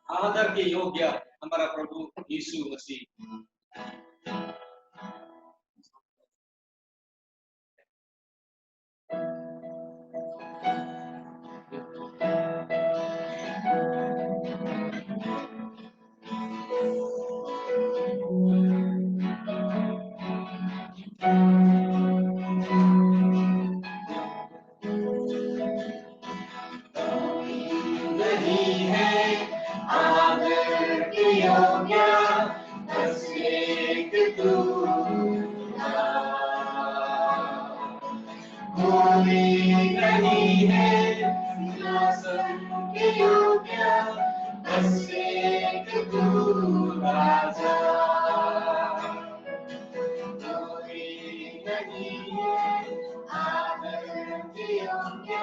आदर के योग्य हमारा प्रभु यीशु मसीह। नहीं है आदर के योग्य बस एक तू, कोई नहीं है सिंहासन के योग्य बस एक तू राजा। कोई नहीं है आदर के योग्य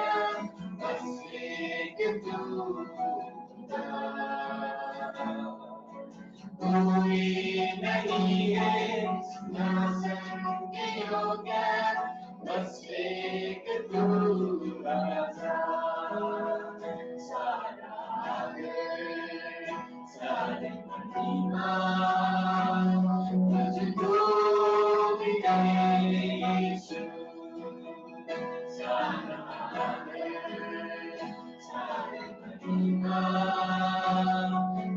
बस एक तू, कोई नहीं है सिंहासन के योग्य बस एक तू राजा। सारा आदर सारी महिमा तुझको मिले यीशु। सारा आदर सारी महिमा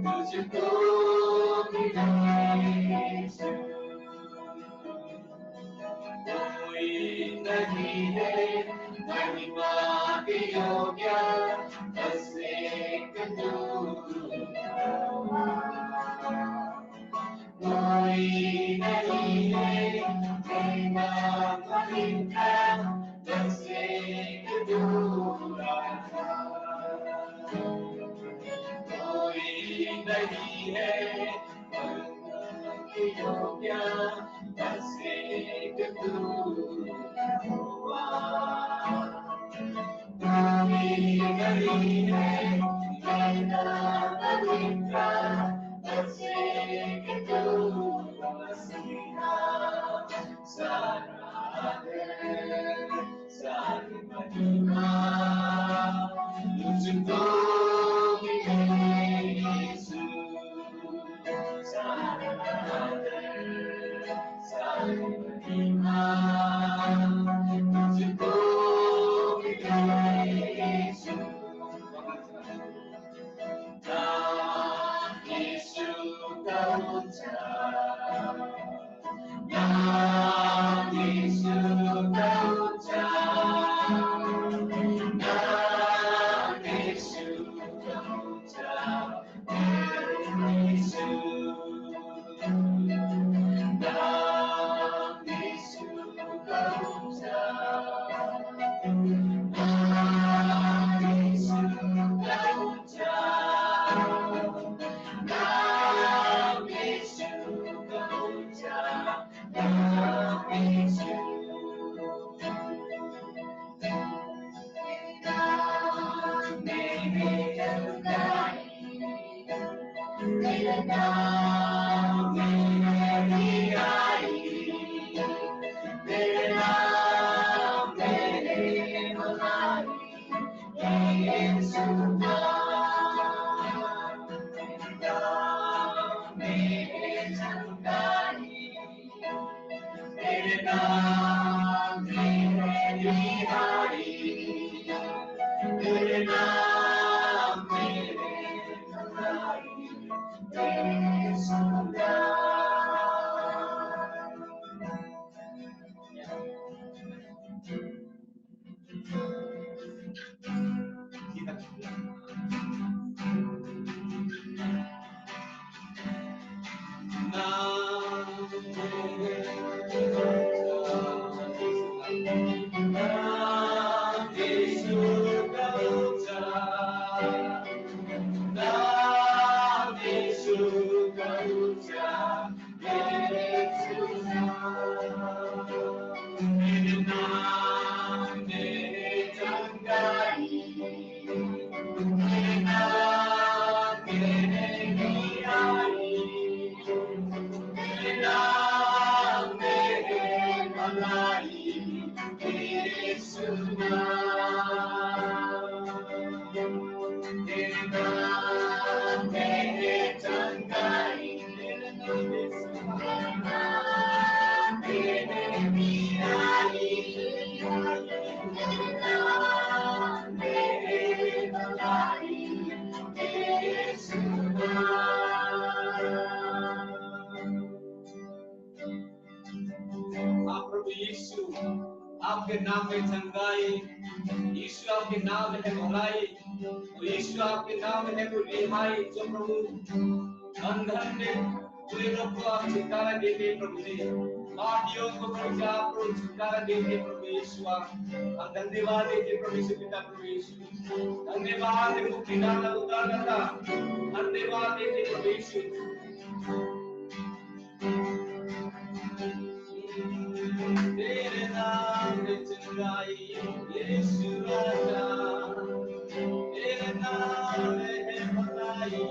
तुझको मिले यीशु। कोई नहीं है महिमा के योग्य बस एक तू, कोई नहीं है महिमा पवित्र बस एक तू राजा। कोई नहीं है महिमा के योग्य बस एक तू, कोई नहीं है महिमा पवित्र बस एक तू मसीहा। सारा आदर सारी महिमा तुझको मिले यीशु। सारा आदर सारी महिमा तुझको मिले यीशु। नाम यीशु का ऊंचा, नाम यीशु का ऊंचा, नाम यीशु का ऊंचा, यीशु। नाम यीशु का ऊंचा, नाम यीशु का ऊंचा, नाम यीशु का ऊंचा, नाम यीशु। नाम मेरे अनुगामी, तेरा नाम मेरी आई, तेरा नाम मेरे मलाई, यीशु नाम। तेरा नाम मेरे अनुगामी, तेरे नाम मेरी आई, तेरे नाम मेरे मलाई, यीशु नाम। आपके नाम में चंगाई, यीशु आपके नाम में है भलाई, यीशु आपके नाम में है वो रिहाई। जो प्रभु बंधन में पूरे लोग को आप छुटकारा देते प्रभु जी, पापियों को प्रभु जी आप प्रभु छुटकारा देते प्रभु यीशु। हम धन्यवाद देते प्रभु यीशु पिता, प्रभु यीशु धन्यवाद, मुक्ति दाता उद्धारकर्ता, धन्यवाद देते प्रभु यीशु। तेरे नाम में चंगाई यीशु राजा, तेरे नाम में है भलाई,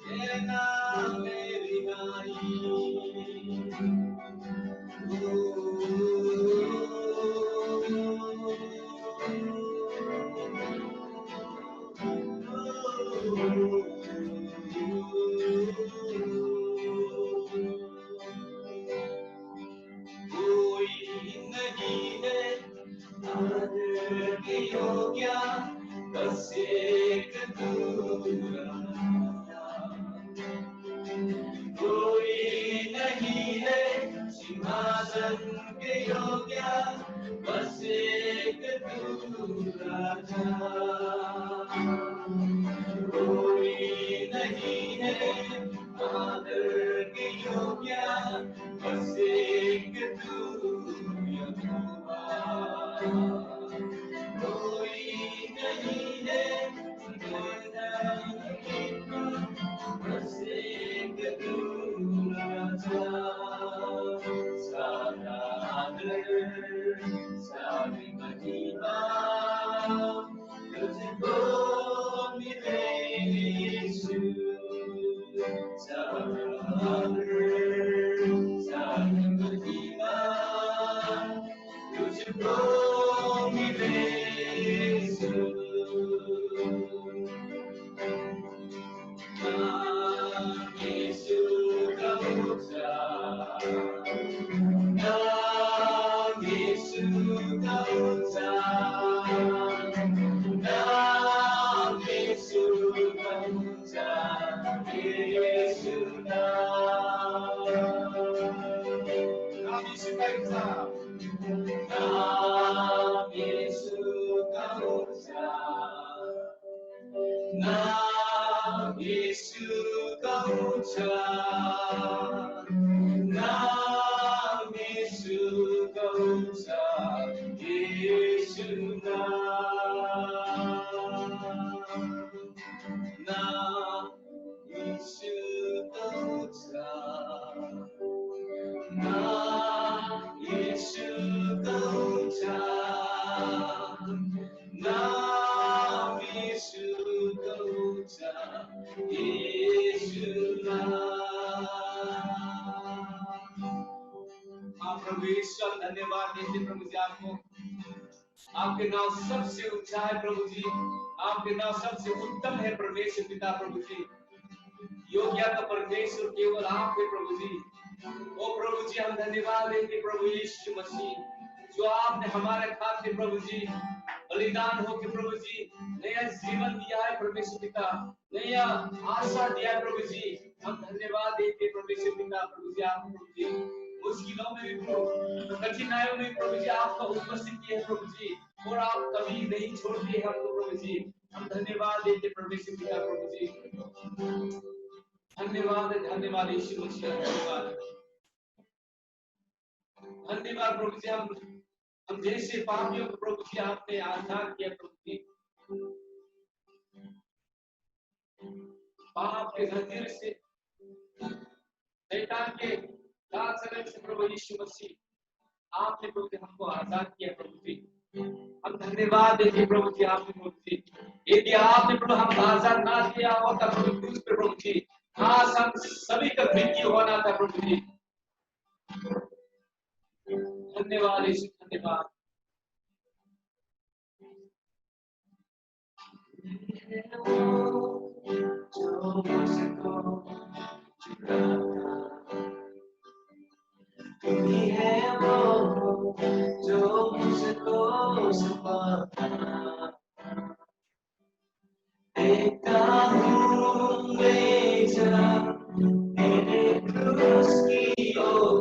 तेरे नाम में रिहाई। कोई नहीं है आदर के योग्य, बस एक तू राजा। कोई नहीं है सिंहासन के योग्य, बस एक तू राजा। कोई नहीं है आदर के योग्य, बस एक तू यहोवा। कोई नहीं है बस एक तू राजा। सारा आदर सारी महिमा तुझको मिले यीशु। सारा आदर सारी महिमा तुझको मिले यीशु। नाम यीशु का ऊंचा, नाम यीशु का ऊंचा, नाम यीशु का ऊंचा, यीशु नाम यीशु का ऊंचा, नाम यीशु का ऊंचा, नाम यीशु का ऊंचा, नाम यीशु का ऊंचा, यीशु नाम। नाम यीशु का ऊंचा, नाम यीशु का ऊंचा, नाम यीशु का ऊंचा, यीशु नाम। हाँ प्रभु ईश्वर धन्यवाद देते प्रभु जी आपको। आपके नाम सबसे ऊंचा है प्रभु जी, आपके नाम सबसे उत्तम है परमेश्वर पिता प्रभु जी। योग्य का परमेश्वर केवल आप है प्रभु जी। ओ प्रभु जी हम धन्यवाद देते प्रभु यीशु मसीह, जो आपने हमारे खातिर प्रभु जी बलिदान होकर प्रभु जी नया जीवन दिया है परमेश्वर पिता, नया आशा दिया है प्रभु जी। हम धन्यवाद देते परमेश्वर पिता प्रभु जी आप प्रभु जी। मुश्किलों में भी प्रभु, कठिनाइयों में प्रभु जी आपका उपस्थिति है प्रभु जी, और आप कभी नहीं छोड़ते हमको प्रभु जी। हम धन्यवाद देते परमेश्वर पिता प्रभु जी। धन्यवाद धन्यवाद यीशु मसीह, धन्यवाद धन्यवाद प्रभु जी। हम जैसे पापियों को प्रभु जी आपने आजाद किया प्रभु जी, पाप के जंजीर से, शैतान के दाग से प्रभु यीशु मसीह आपने प्रभु जी हमको आजाद किया प्रभु जी। हम धन्यवाद देते प्रभु जी आपने प्रभु जी। यदि आपने प्रभु हम आजाद ना किया होता प्रभु क्रूस पे प्रभु जी, आज हम सभी का मृत्यु होना था प्रभु जी। धन्यवाद यीशु, धन्यवाद। जो मुझको चुराता, तुम्ही है वो जो मुझको संभालता। देखता हूँ मैं जब तेरे क्रूस की ओर,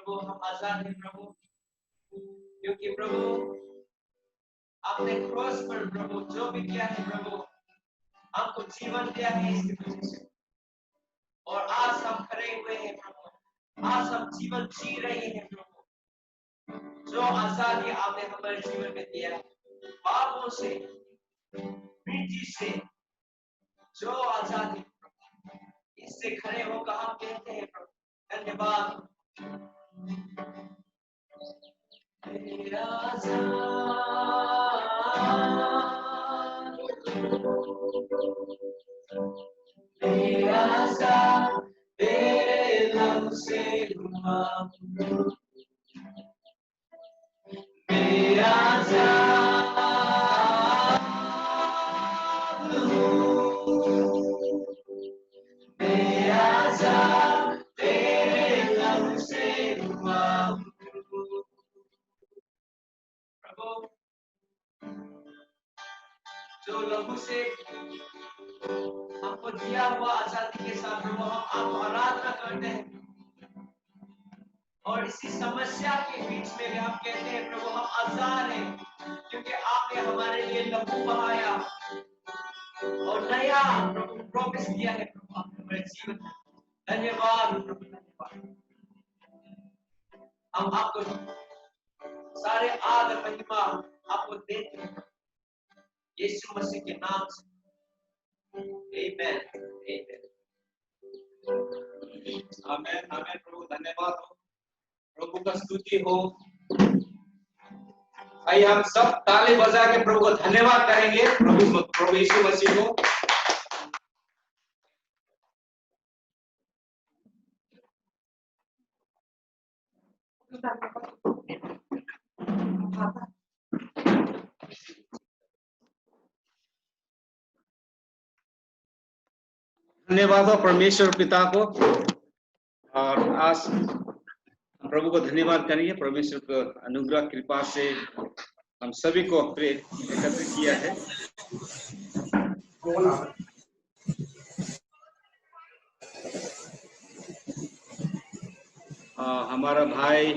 प्रभु हम आजाद हैं प्रभु, क्योंकि प्रभु आपने क्रॉस पर प्रभु जो भी किया है प्रभु, हमको जीवन दिया है इसकी वजह से, और आज हम खड़े हुए हैं प्रभु, आज हम जीवन जी रहे हैं प्रभु। जो आजादी आपने हमारे जीवन में दिया है, पापों से, मृत्यु से जो आजादी, इससे खड़े होकर हम कहते हैं प्रभु धन्यवाद। तेरे लहू से हुआ मेरा जो लहू से हमको दिया हुआ आजादी के साथ प्रभु हम आपको आराधना करते हैं, और इसी समस्या के बीच में भी हम कहते हैं प्रभु हम आजाद हैं, क्योंकि आपने हमारे लिए लहू बहाया और नया प्रभु प्रॉमिस दिया है प्रभु आपने हमारे जीवन में। धन्यवाद प्रभु, धन्यवाद। हम आपको सारे आदर महिमा आपको देते हैं यीशु मसीह के नाम से। आमेन, आमेन, आमेन, आमेन। प्रभु धन्यवाद हो, प्रभु का स्तुति हो। आइए हम सब ताली बजा के प्रभु को धन्यवाद करेंगे, प्रभु यीशु मसीह को। धन्यवाद हो परमेश्वर पिता को, और आज प्रभु को धन्यवाद करेंगे। परमेश्वर को अनुग्रह कृपा से हम सभी को एकत्रित किया है। हमारा भाई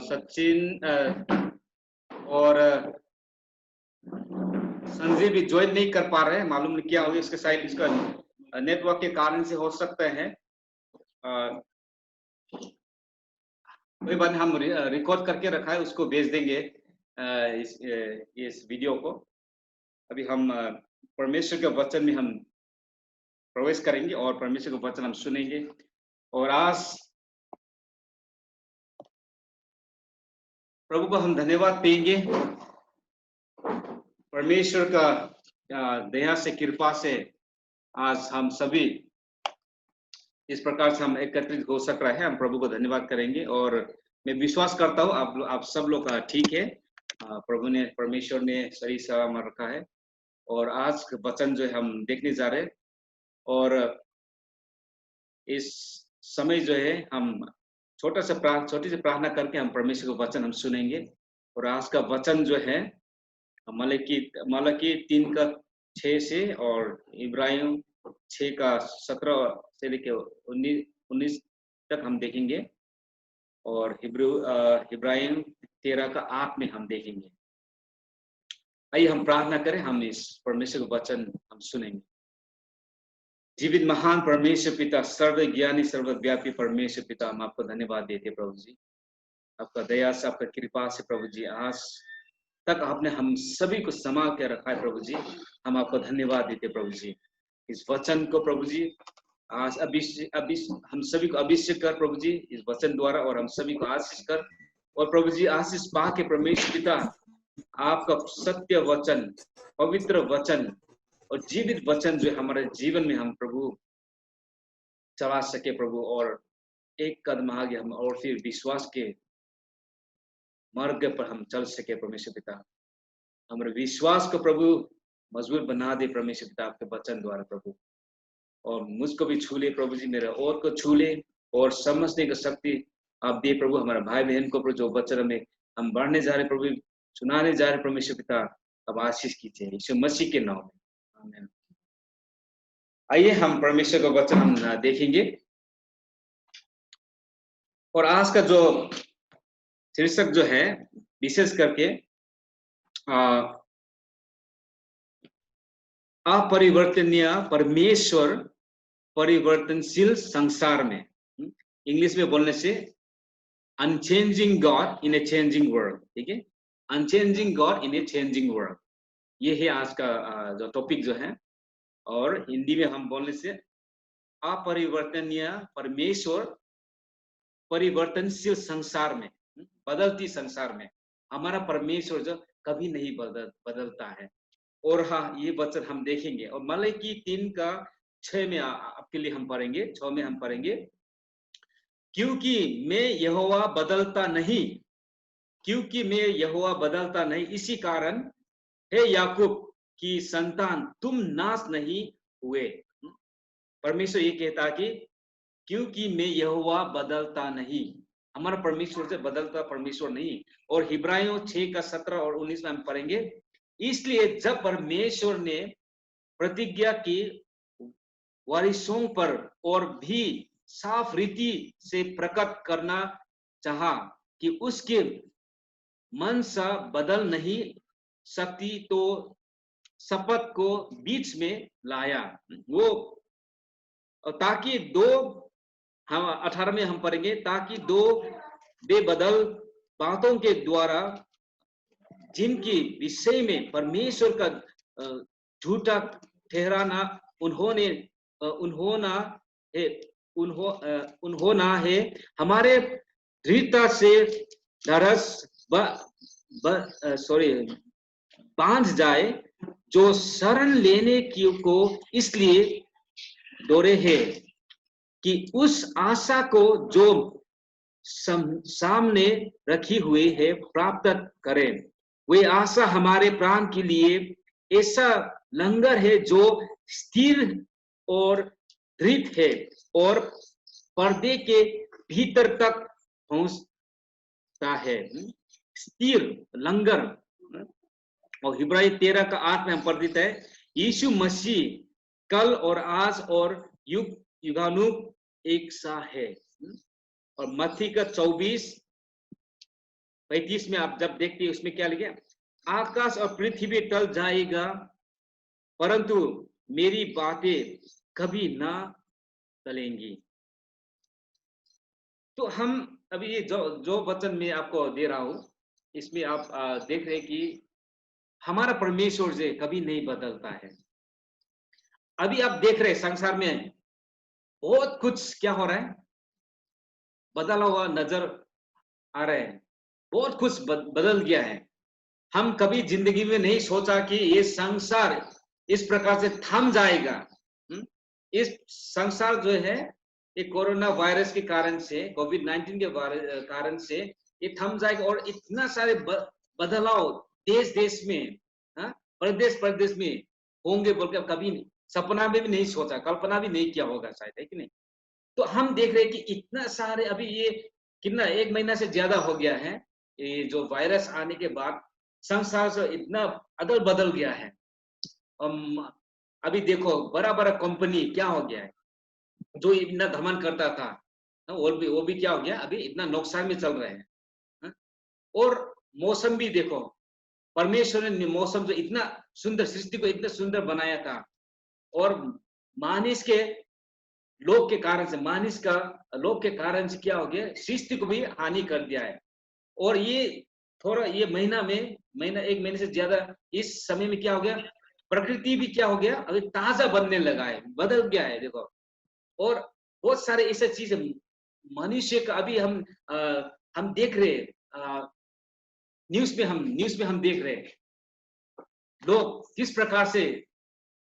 सचिन और संजय भी ज्वाइन नहीं कर पा रहे हैं, मालूम नहीं क्या होगा, इसके साइड इसका नेटवर्क के कारण से हो सकता है। कोई बात नहीं, हम रिकॉर्ड करके रखा है, उसको भेज देंगे इस वीडियो को। अभी हम परमेश्वर के वचन में हम प्रवेश करेंगे और परमेश्वर के वचन हम सुनेंगे। और आज प्रभु को हम धन्यवाद देंगे, परमेश्वर का दया से, कृपा से आज हम सभी इस प्रकार से हम एकत्रित हो सक रहे हैं। हम प्रभु को धन्यवाद करेंगे और मैं विश्वास करता हूँ आप सब लोग ठीक है। प्रभु ने, परमेश्वर ने सही सेवा में रखा है। और आज वचन जो है हम देखने जा रहे हैं, और इस समय जो है हम छोटी सी प्रार्थना करके हम परमेश्वर का वचन हम सुनेंगे। और आज का वचन जो है मलकी 3:6 से और इब्राहिम 6:17 से लेकर 19 तक हम देखेंगे, और इब्राहिम 13:8 में हम देखेंगे। आइए हम प्रार्थना करें, हम इस परमेश्वर का वचन हम सुनेंगे। जीवित महान परमेश्वर पिता, सर्वज्ञानी सर्वव्यापी परमेश्वर पिता, हम आपको धन्यवाद देते प्रभु जी। आपका दया से, आपका कृपा से प्रभु जी आज तक आपने हम सभी को संभाल के रखा है प्रभु जी। हम आपको धन्यवाद देते प्रभु जी। इस वचन को प्रभु जी आज हम सभी को अभिषेक कर प्रभु जी, इस वचन द्वारा, और हम सभी को आशीष कर। और प्रभु जी आशीष पा के परमेश्वर पिता आपका सत्य वचन, पवित्र वचन और जीवित वचन जो हमारे जीवन में हम प्रभु चला सके प्रभु, और एक कदम आगे हम और फिर विश्वास के मार्ग पर हम चल सके परमेश्वर पिता। हमारे विश्वास को प्रभु मजबूत बना दे परमेश्वर पिता आपके वचन द्वारा प्रभु। और मुझको भी छू ले प्रभु जी, मेरे और को छू ले और समझने की शक्ति आप दे प्रभु। हमारे भाई बहन को जो वचन में हम बढ़ने जा रहे प्रभु, सुनाने जा रहे परमेश्वर पिता, अब आशीष कीजिए यीशु मसीह के नाम में, आमीन। आइए हम परमेश्वर का वचन हम देखेंगे। और आज का जो शीर्षक जो है विशेष करके अपरिवर्तनीय परमेश्वर परिवर्तनशील संसार में, इंग्लिश में बोलने से unchanging God in a changing world. ठीक है, unchanging God in a changing world, ये है आज का जो टॉपिक जो है। और हिंदी में हम बोलने से अपरिवर्तनीय परमेश्वर परिवर्तनशील संसार में, बदलती संसार में हमारा परमेश्वर जो कभी नहीं बदलता है। और हाँ, ये वचन हम देखेंगे। और मलकी 3:6 में आपके लिए हम पढ़ेंगे, 6 में हम पढ़ेंगे, क्योंकि मैं यहोवा बदलता नहीं, क्योंकि मैं यहोवा बदलता नहीं, इसी कारण हे याकूब की संतान तुम नाश नहीं हुए। परमेश्वर ये कहता कि क्योंकि मैं यहोवा बदलता नहीं, हमारा परमेश्वर से बदलता परमेश्वर नहीं। और इब्राहिम 6:17 और 19 में हम पढ़ेंगे, इसलिए जब परमेश्वर ने प्रतिज्ञा की वारिसों पर और भी साफ रीति से प्रकट करना चाहा कि उसके मन सा बदल नहीं सकती, तो शपथ को बीच में लाया वो, ताकि 18 में हम पढ़ेंगे, ताकि 2 बेबदल बातों के द्वारा जिनकी विषय में परमेश्वर का झूठा ठहराना उन्होंने है, हमारे दृढ़ता से ढरस बांध जाए, जो शरण लेने की को इसलिए दौड़े है कि उस आशा को जो सामने रखी हुई है प्राप्त करें। वे आशा हमारे प्राण के लिए ऐसा लंगर है जो स्थिर और दृढ़ है और पर्दे के भीतर तक पहुंचता है। स्थिर लंगर। और इब्राहिम 13:8 में हम पढ़ देते हैं, यीशु मसीह कल और आज और युग युगानुग एक सा है। और मत्ती का 24:35 में आप जब देखते हैं उसमें क्या लिखे, आकाश और पृथ्वी टल जाएगा परंतु मेरी बातें कभी ना टलेंगी। तो हम अभी ये जो वचन में आपको दे रहा हूं, इसमें आप देख रहे हैं कि हमारा परमेश्वर जो कभी नहीं बदलता है। अभी आप देख रहे हैं संसार में बहुत कुछ क्या हो रहा है, बदला हुआ नजर आ रहा है, बहुत कुछ बदल गया है। हम कभी जिंदगी में नहीं सोचा कि ये संसार इस प्रकार से थम जाएगा। इस संसार जो है ये कोरोना वायरस के कारण से, कोविड-19 के कारण से ये थम जाएगा और इतना सारे बदलाव देश देश में, प्रदेश प्रदेश में होंगे बोलकर कभी सपना में भी नहीं सोचा, कल्पना भी नहीं किया होगा शायद, है कि नहीं। तो हम देख रहे हैं कि इतना सारे अभी ये कितना 1 महीना से ज्यादा हो गया है ये जो वायरस आने के बाद संसार से इतना अदल बदल गया है। अभी देखो बड़ा बड़ा कंपनी क्या हो गया है, जो इतना धमन करता था वो भी क्या हो गया, अभी इतना नुकसान में चल रहे हैं। और मौसम भी देखो, परमेश्वर ने मौसम जो इतना सुंदर, सृष्टि को इतना सुंदर बनाया था और मानिस के लोग के कारण से, मानिस का लोग के कारण से क्या हो गया, सृष्टि को भी हानि कर दिया है। और ये थोड़ा ये महीना 1 महीने से ज्यादा इस समय में क्या हो गया, प्रकृति भी क्या हो गया, अभी ताजा बनने लगा है, बदल गया है देखो। और बहुत सारे ऐसे चीजें मनुष्य का अभी हम देख रहे हैं, न्यूज में हम देख रहे हैं लोग किस प्रकार से,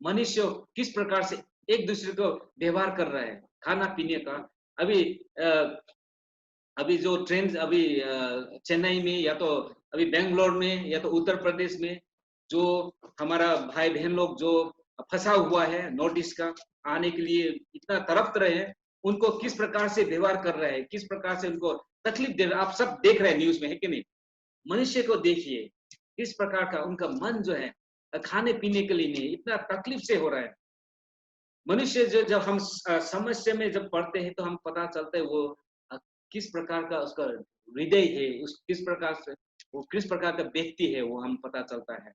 मनुष्य किस प्रकार से एक दूसरे को व्यवहार कर रहा है, खाना पीने का। अभी जो ट्रेंड अभी चेन्नई में या तो अभी बेंगलोर में या तो उत्तर प्रदेश में जो हमारा भाई बहन लोग जो फंसा हुआ है नॉर्थ ईस्ट का आने के लिए इतना तड़प रहे हैं, उनको किस प्रकार से व्यवहार कर रहे हैं, किस प्रकार से उनको तकलीफ दे रहे हैं, आप सब देख रहे हैं न्यूज में, है कि नहीं। मनुष्य को देखिए किस प्रकार का उनका मन जो है खाने पीने के लिए नहीं, इतना तकलीफ से हो रहा है। मनुष्य जो जब हम समस्या में जब पढ़ते हैं तो हम पता चलता है वो किस प्रकार का उसका हृदय है, उस किस प्रकार से वो किस प्रकार का व्यक्ति है, वो हम पता चलता है।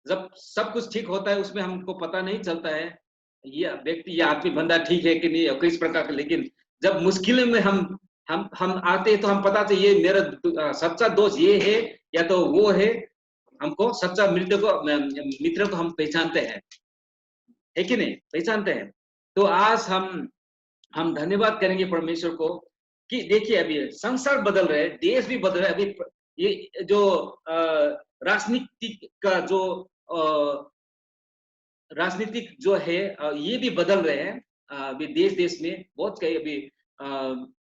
जब सब कुछ ठीक होता है उसमें हमको पता नहीं चलता है ये व्यक्ति, ये आदमी बंदा ठीक है कि नहीं, किस प्रकार का। लेकिन जब मुश्किल में हम आते हैं तो हम पता चले ये मेरा सच्चा दोस्त ये है या तो वो है, हमको सच्चा मित्र को हम पहचानते हैं, है कि नहीं, पहचानते हैं। तो आज हम धन्यवाद करेंगे परमेश्वर को कि देखिए अभी संसार बदल रहे हैं, देश भी बदल रहा है। अभी ये जो राजनीतिक का जो राजनीतिक जो है ये भी बदल रहे हैं। अभी देश देश में बहुत कई अभी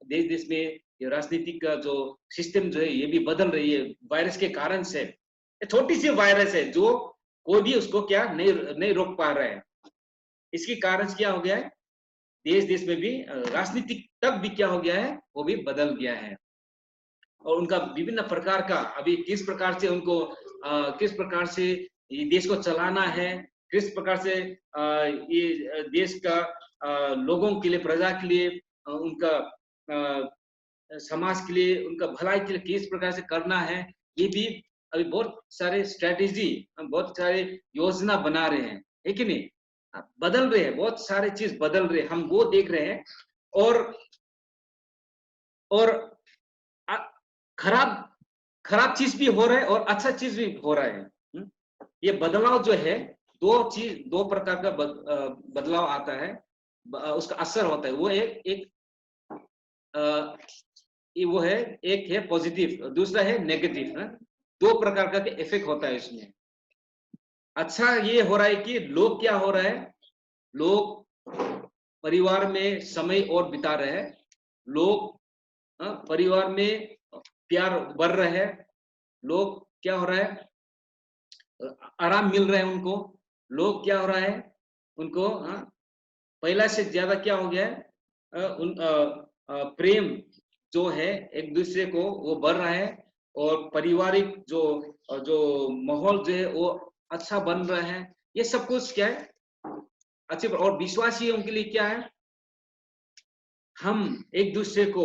देश देश में राजनीतिक का जो सिस्टम जो है ये भी बदल रही है वायरस के कारण से। छोटी सी वायरस है जो कोई भी उसको क्या नहीं रोक पा रहा है। इसके कारण से क्या हो गया है, देश देश में भी राजनीतिक तक भी क्या हो गया है, वो भी बदल गया है। और उनका विभिन्न प्रकार का अभी किस प्रकार से उनको किस प्रकार से ये देश को चलाना है, किस प्रकार से ये देश का लोगों के लिए, प्रजा के लिए, उनका समाज के लिए, उनका भलाई के लिए किस प्रकार से करना है, ये भी अभी बहुत सारे स्ट्रेटेजी, बहुत सारे योजना बना रहे हैं, है कि नहीं। बदल रहे हैं, बहुत सारे चीज बदल रहे हैं, हम वो देख रहे हैं। और खराब चीज भी हो रहा है और अच्छा चीज भी हो रहा है। ये बदलाव जो है दो प्रकार का बदलाव आता है, उसका असर होता है। वो वो है, एक है पॉजिटिव, दूसरा है नेगेटिव। दो प्रकार का इफेक्ट होता है इसमें। अच्छा ये हो रहा है कि लोग क्या हो रहा है, लोग परिवार में समय और बिता रहे हैं, लोग परिवार में प्यार बढ़ रहा है, लोग क्या हो रहा है, आराम मिल रहा है उनको। लोग क्या हो रहा है, उनको पहला से ज्यादा क्या हो गया है, प्रेम जो है एक दूसरे को वो बढ़ रहा है। और पारिवारिक जो माहौल जो है वो अच्छा बन रहा है। ये सब कुछ क्या है अच्छे। और विश्वासियों के लिए क्या है, हम एक दूसरे को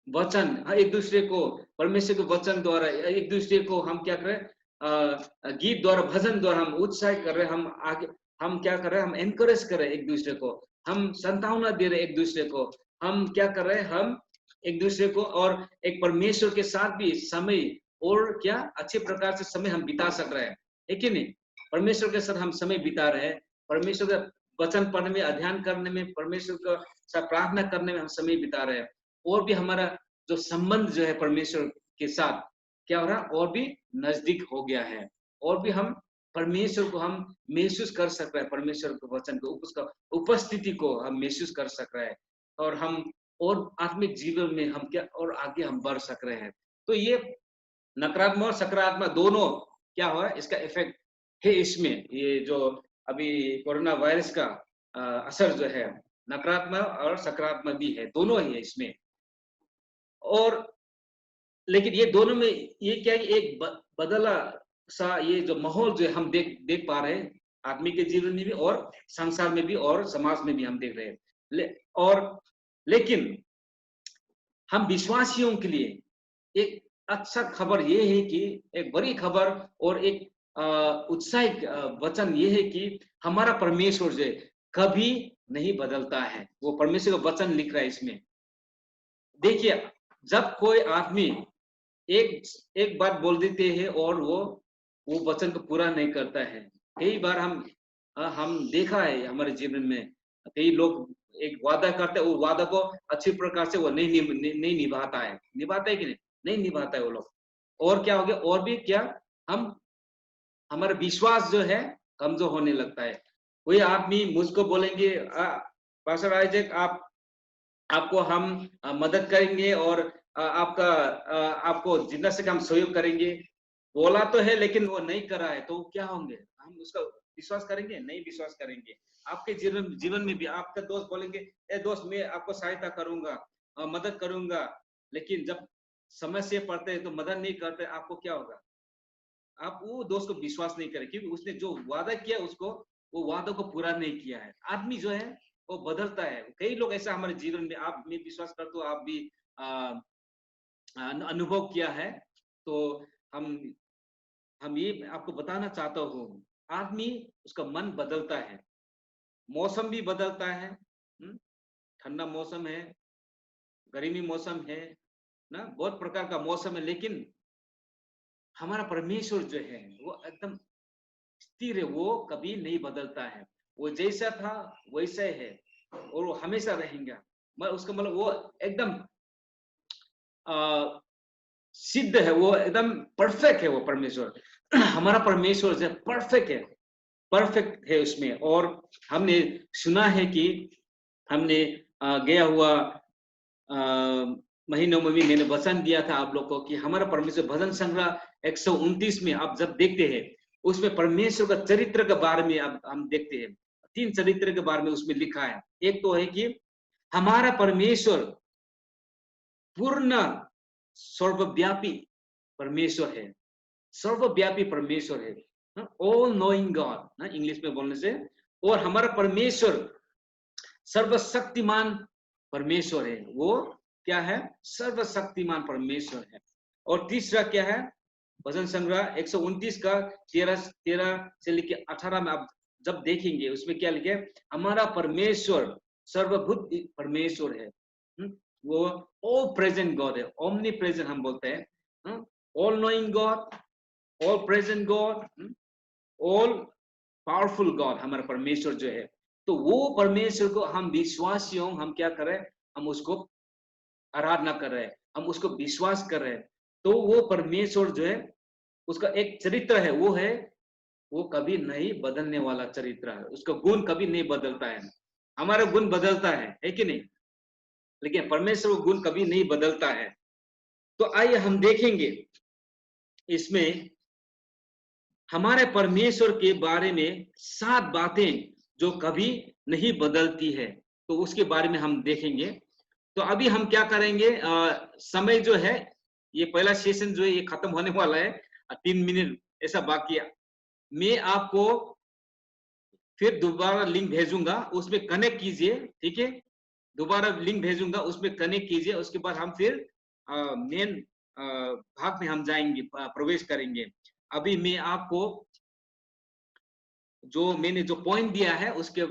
वचन, एक दूसरे को परमेश्वर के वचन द्वारा, एक दूसरे को हम क्या कर रहे हैं, गीत द्वारा, भजन द्वारा हम उत्साहित कर रहे हैं, हम आगे, हम क्या कर रहे हैं, हम एनकरेज कर रहे हैं एक दूसरे को, हम संतावना दे रहे हैं एक दूसरे को, हम क्या कर रहे हैं, हम एक दूसरे को और एक परमेश्वर के साथ भी समय और क्या अच्छे प्रकार से समय हम बिता सक रहे हैं, है कि नहीं। परमेश्वर के साथ हम समय बिता रहे हैं, परमेश्वर का वचन पढ़ने में, अध्ययन करने में, परमेश्वर का साथ प्रार्थना करने में हम समय बिता रहे हैं। और भी हमारा जो संबंध जो है परमेश्वर के साथ क्या हो रहा है, और भी नजदीक हो गया है, और भी हम परमेश्वर को हम महसूस कर सक रहे हैं, परमेश्वर के वचन को, उसका उपस्थिति को हम महसूस कर सक रहे हैं, और हम और आत्मिक जीवन में हम क्या और आगे हम बढ़ सक रहे हैं। तो ये नकारात्मक और सकारात्मक दोनों क्या हुआ, इसका इफेक्ट है इसमें। ये जो अभी कोरोना वायरस का असर जो है नकारात्मक और सकारात्मक भी है, दोनों ही है इसमें। और लेकिन ये दोनों में ये क्या है, एक बदला सा ये जो माहौल जो है हम देख पा रहे हैं, आदमी के जीवन में भी और संसार में भी और समाज में भी हम देख रहे हैं। लेकिन हम विश्वासियों के लिए एक अच्छा खबर ये है कि, एक बड़ी खबर और एक उत्साहित वचन ये है कि हमारा परमेश्वर जो है कभी नहीं बदलता है। वो परमेश्वर का वचन लिख रहा है इसमें। देखिए, जब कोई आदमी एक बात बोल देते हैं और वो वचन को पूरा नहीं करता है, कई बार हम देखा है हमारे जीवन में, कई लोग एक वादा करते हैं, वो वादा को अच्छी प्रकार से वो नहीं निभाता है कि नहीं निभाता है वो लोग। और क्या हो गया, और भी क्या, हमारा विश्वास जो है कमजोर होने लगता है। कोई आदमी मुझको बोलेंगे, पास्टर आइजैक आपको हम मदद करेंगे और आपको जितना से हम सहयोग करेंगे, बोला तो है लेकिन वो नहीं कर रहा है, तो क्या होंगे, हम उसका विश्वास करेंगे? नहीं विश्वास करेंगे। आपके जीवन में भी आपका दोस्त बोलेंगे, ए दोस्त मैं आपको सहायता करूंगा, मदद करूंगा, लेकिन जब समस्या पड़ते हैं तो मदद नहीं करते, आपको क्या होगा, आप वो दोस्त को विश्वास नहीं करें, क्योंकि उसने जो वादा किया उसको, वो वादा को पूरा नहीं किया है। आदमी जो है वो बदलता है। कई लोग ऐसा हमारे जीवन में, आप मैं विश्वास करता हूँ आप भी अनुभव किया है। तो हम ये आपको बताना चाहता हूँ, आदमी उसका मन बदलता है, मौसम भी बदलता है, ठंडा मौसम है, गर्मी मौसम है ना, बहुत प्रकार का मौसम है, लेकिन हमारा परमेश्वर जो है वो एकदम स्थिर है, वो कभी नहीं बदलता है। वो जैसा था वैसा ही है और वो हमेशा रहेगा। उसका मतलब वो एकदम सिद्ध है, वो एकदम परफेक्ट है वो परमेश्वर। हमारा परमेश्वर जो परफेक्ट है उसमें। और हमने सुना है कि हमने गया हुआ महीनों में भी मैंने वचन दिया था आप लोग को कि हमारा परमेश्वर, भजन संग्रह 129 में आप जब देखते हैं, उसमें परमेश्वर का चरित्र के बारे में अब हम देखते हैं। 3 चरित्र के बारे में उसमें लिखा है। एक तो है कि हमारा परमेश्वर पूर्ण सर्वव्यापी परमेश्वर है, सर्वव्यापी परमेश्वर है, ऑल नोइंग गॉड ना इंग्लिश में बोलने से। और हमारा परमेश्वर सर्वशक्तिमान परमेश्वर है। वो क्या है, सर्वशक्तिमान परमेश्वर है। और तीसरा क्या है, भजन संग्रह 129 का 13 से लेकर 18 में आप जब देखेंगे, उसमें क्या लिखे, हमारा परमेश्वर सर्वभूत परमेश्वर है। वो ऑल प्रेजेंट गॉड है, ओमनी प्रेजेंट हम बोलते हैं, all knowing God, all present God, all powerful God हमारा परमेश्वर जो है। तो वो परमेश्वर को हम विश्वासियों, हम क्या कर रहे हैं, हम उसको आराधना कर रहे हैं, हम उसको विश्वास कर रहे हैं। तो वो परमेश्वर जो है, उसका एक चरित्र है, वो कभी नहीं बदलने वाला चरित्र है, उसका गुण कभी नहीं बदलता है। हमारा गुण बदलता है कि नहीं, लेकिन परमेश्वर का गुण कभी नहीं बदलता है। तो आइए हम देखेंगे इसमें हमारे परमेश्वर के बारे में 7 बातें जो कभी नहीं बदलती है, तो उसके बारे में हम देखेंगे। तो अभी हम क्या करेंगे, समय जो है, ये पहला सेशन जो है ये खत्म होने वाला है, 3 मिनट ऐसा बाकी मैं आपको फिर दोबारा लिंक भेजूंगा, उसमें कनेक्ट कीजिए, ठीक है। दोबारा लिंक भेजूंगा, उसमें कनेक्ट कीजिए, उसके बाद हम फिर मेन भाग में हम जाएंगे, प्रवेश करेंगे। अभी मैं आपको जो मैंने जो पॉइंट दिया है उसके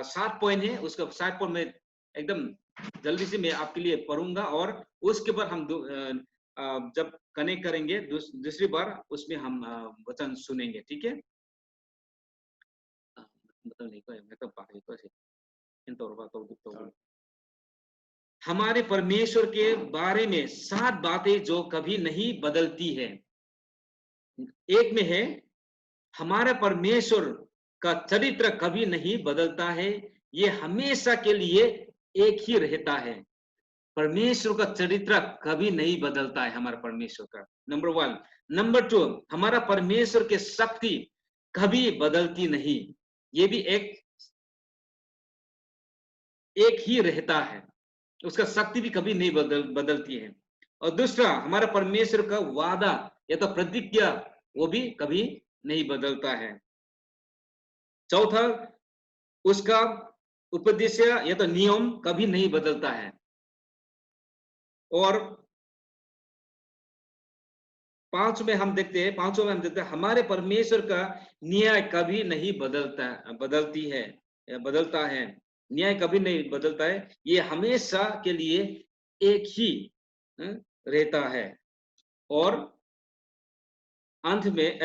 7 पॉइंट है, उसका 7 पॉइंट में एकदम जल्दी से मैं आपके लिए पढ़ूंगा, और उसके बाद हम जब कनेक्ट करेंगे दूसरी बार, उसमें हम वचन सुनेंगे, ठीक है। मतलब नहीं कोई मैं तो बाकी तो से इन तौर पर तो हमारे परमेश्वर के बारे में 7 बातें जो कभी नहीं बदलती है। एक में है, हमारा परमेश्वर का चरित्र कभी नहीं बदलता है, ये हमेशा के लिए एक ही रहता है। परमेश्वर का चरित्र कभी नहीं बदलता है, हमारा परमेश्वर का, नंबर 1। नंबर 2, हमारा परमेश्वर के शक्ति कभी बदलती नहीं, ये भी एक ही रहता है, उसका शक्ति भी कभी नहीं बदलती है। और दूसरा, हमारा परमेश्वर का वादा या तो प्रतिज्ञा, वो भी कभी नहीं बदलता है। चौथा, उसका उपदेश या तो नियम कभी नहीं बदलता है। और पांचवें में हम देखते हैं हमारे परमेश्वर का न्याय कभी नहीं बदलता है, न्याय कभी नहीं बदलता है, ये हमेशा के लिए एक ही रहता है। और अंत में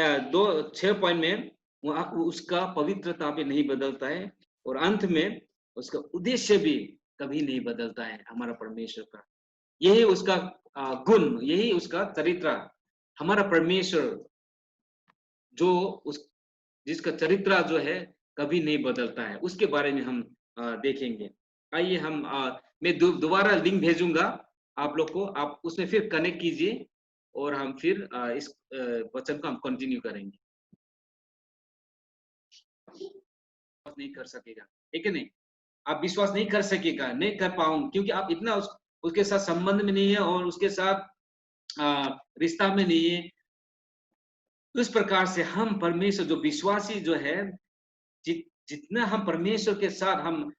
6 पॉइंट में उसका पवित्रता भी नहीं बदलता है, और अंत में उसका उद्देश्य भी कभी नहीं बदलता है, हमारा परमेश्वर का। यही उसका गुण, यही उसका चरित्र। हमारा परमेश्वर जिसका चरित्र जो है कभी नहीं बदलता है, उसके बारे में हम देखेंगे। आइए हम मैं दोबारा लिंक भेजूंगा आप लोग को, आप उसमें फिर कनेक्ट कीजिए, और हम फिर इस वचन को हम कंटिन्यू करेंगे। नहीं कर सकेगा, ठीक है नहीं, आप विश्वास नहीं कर सकेगा, नहीं कर पाऊंगा, क्योंकि आप इतना उसके साथ संबंध में नहीं है, और उसके साथ रिश्ता में नहीं है। इस प्रकार से हम परमेश्वर जो विश्वासी जो है, जितना हम परमेश्वर के साथ हम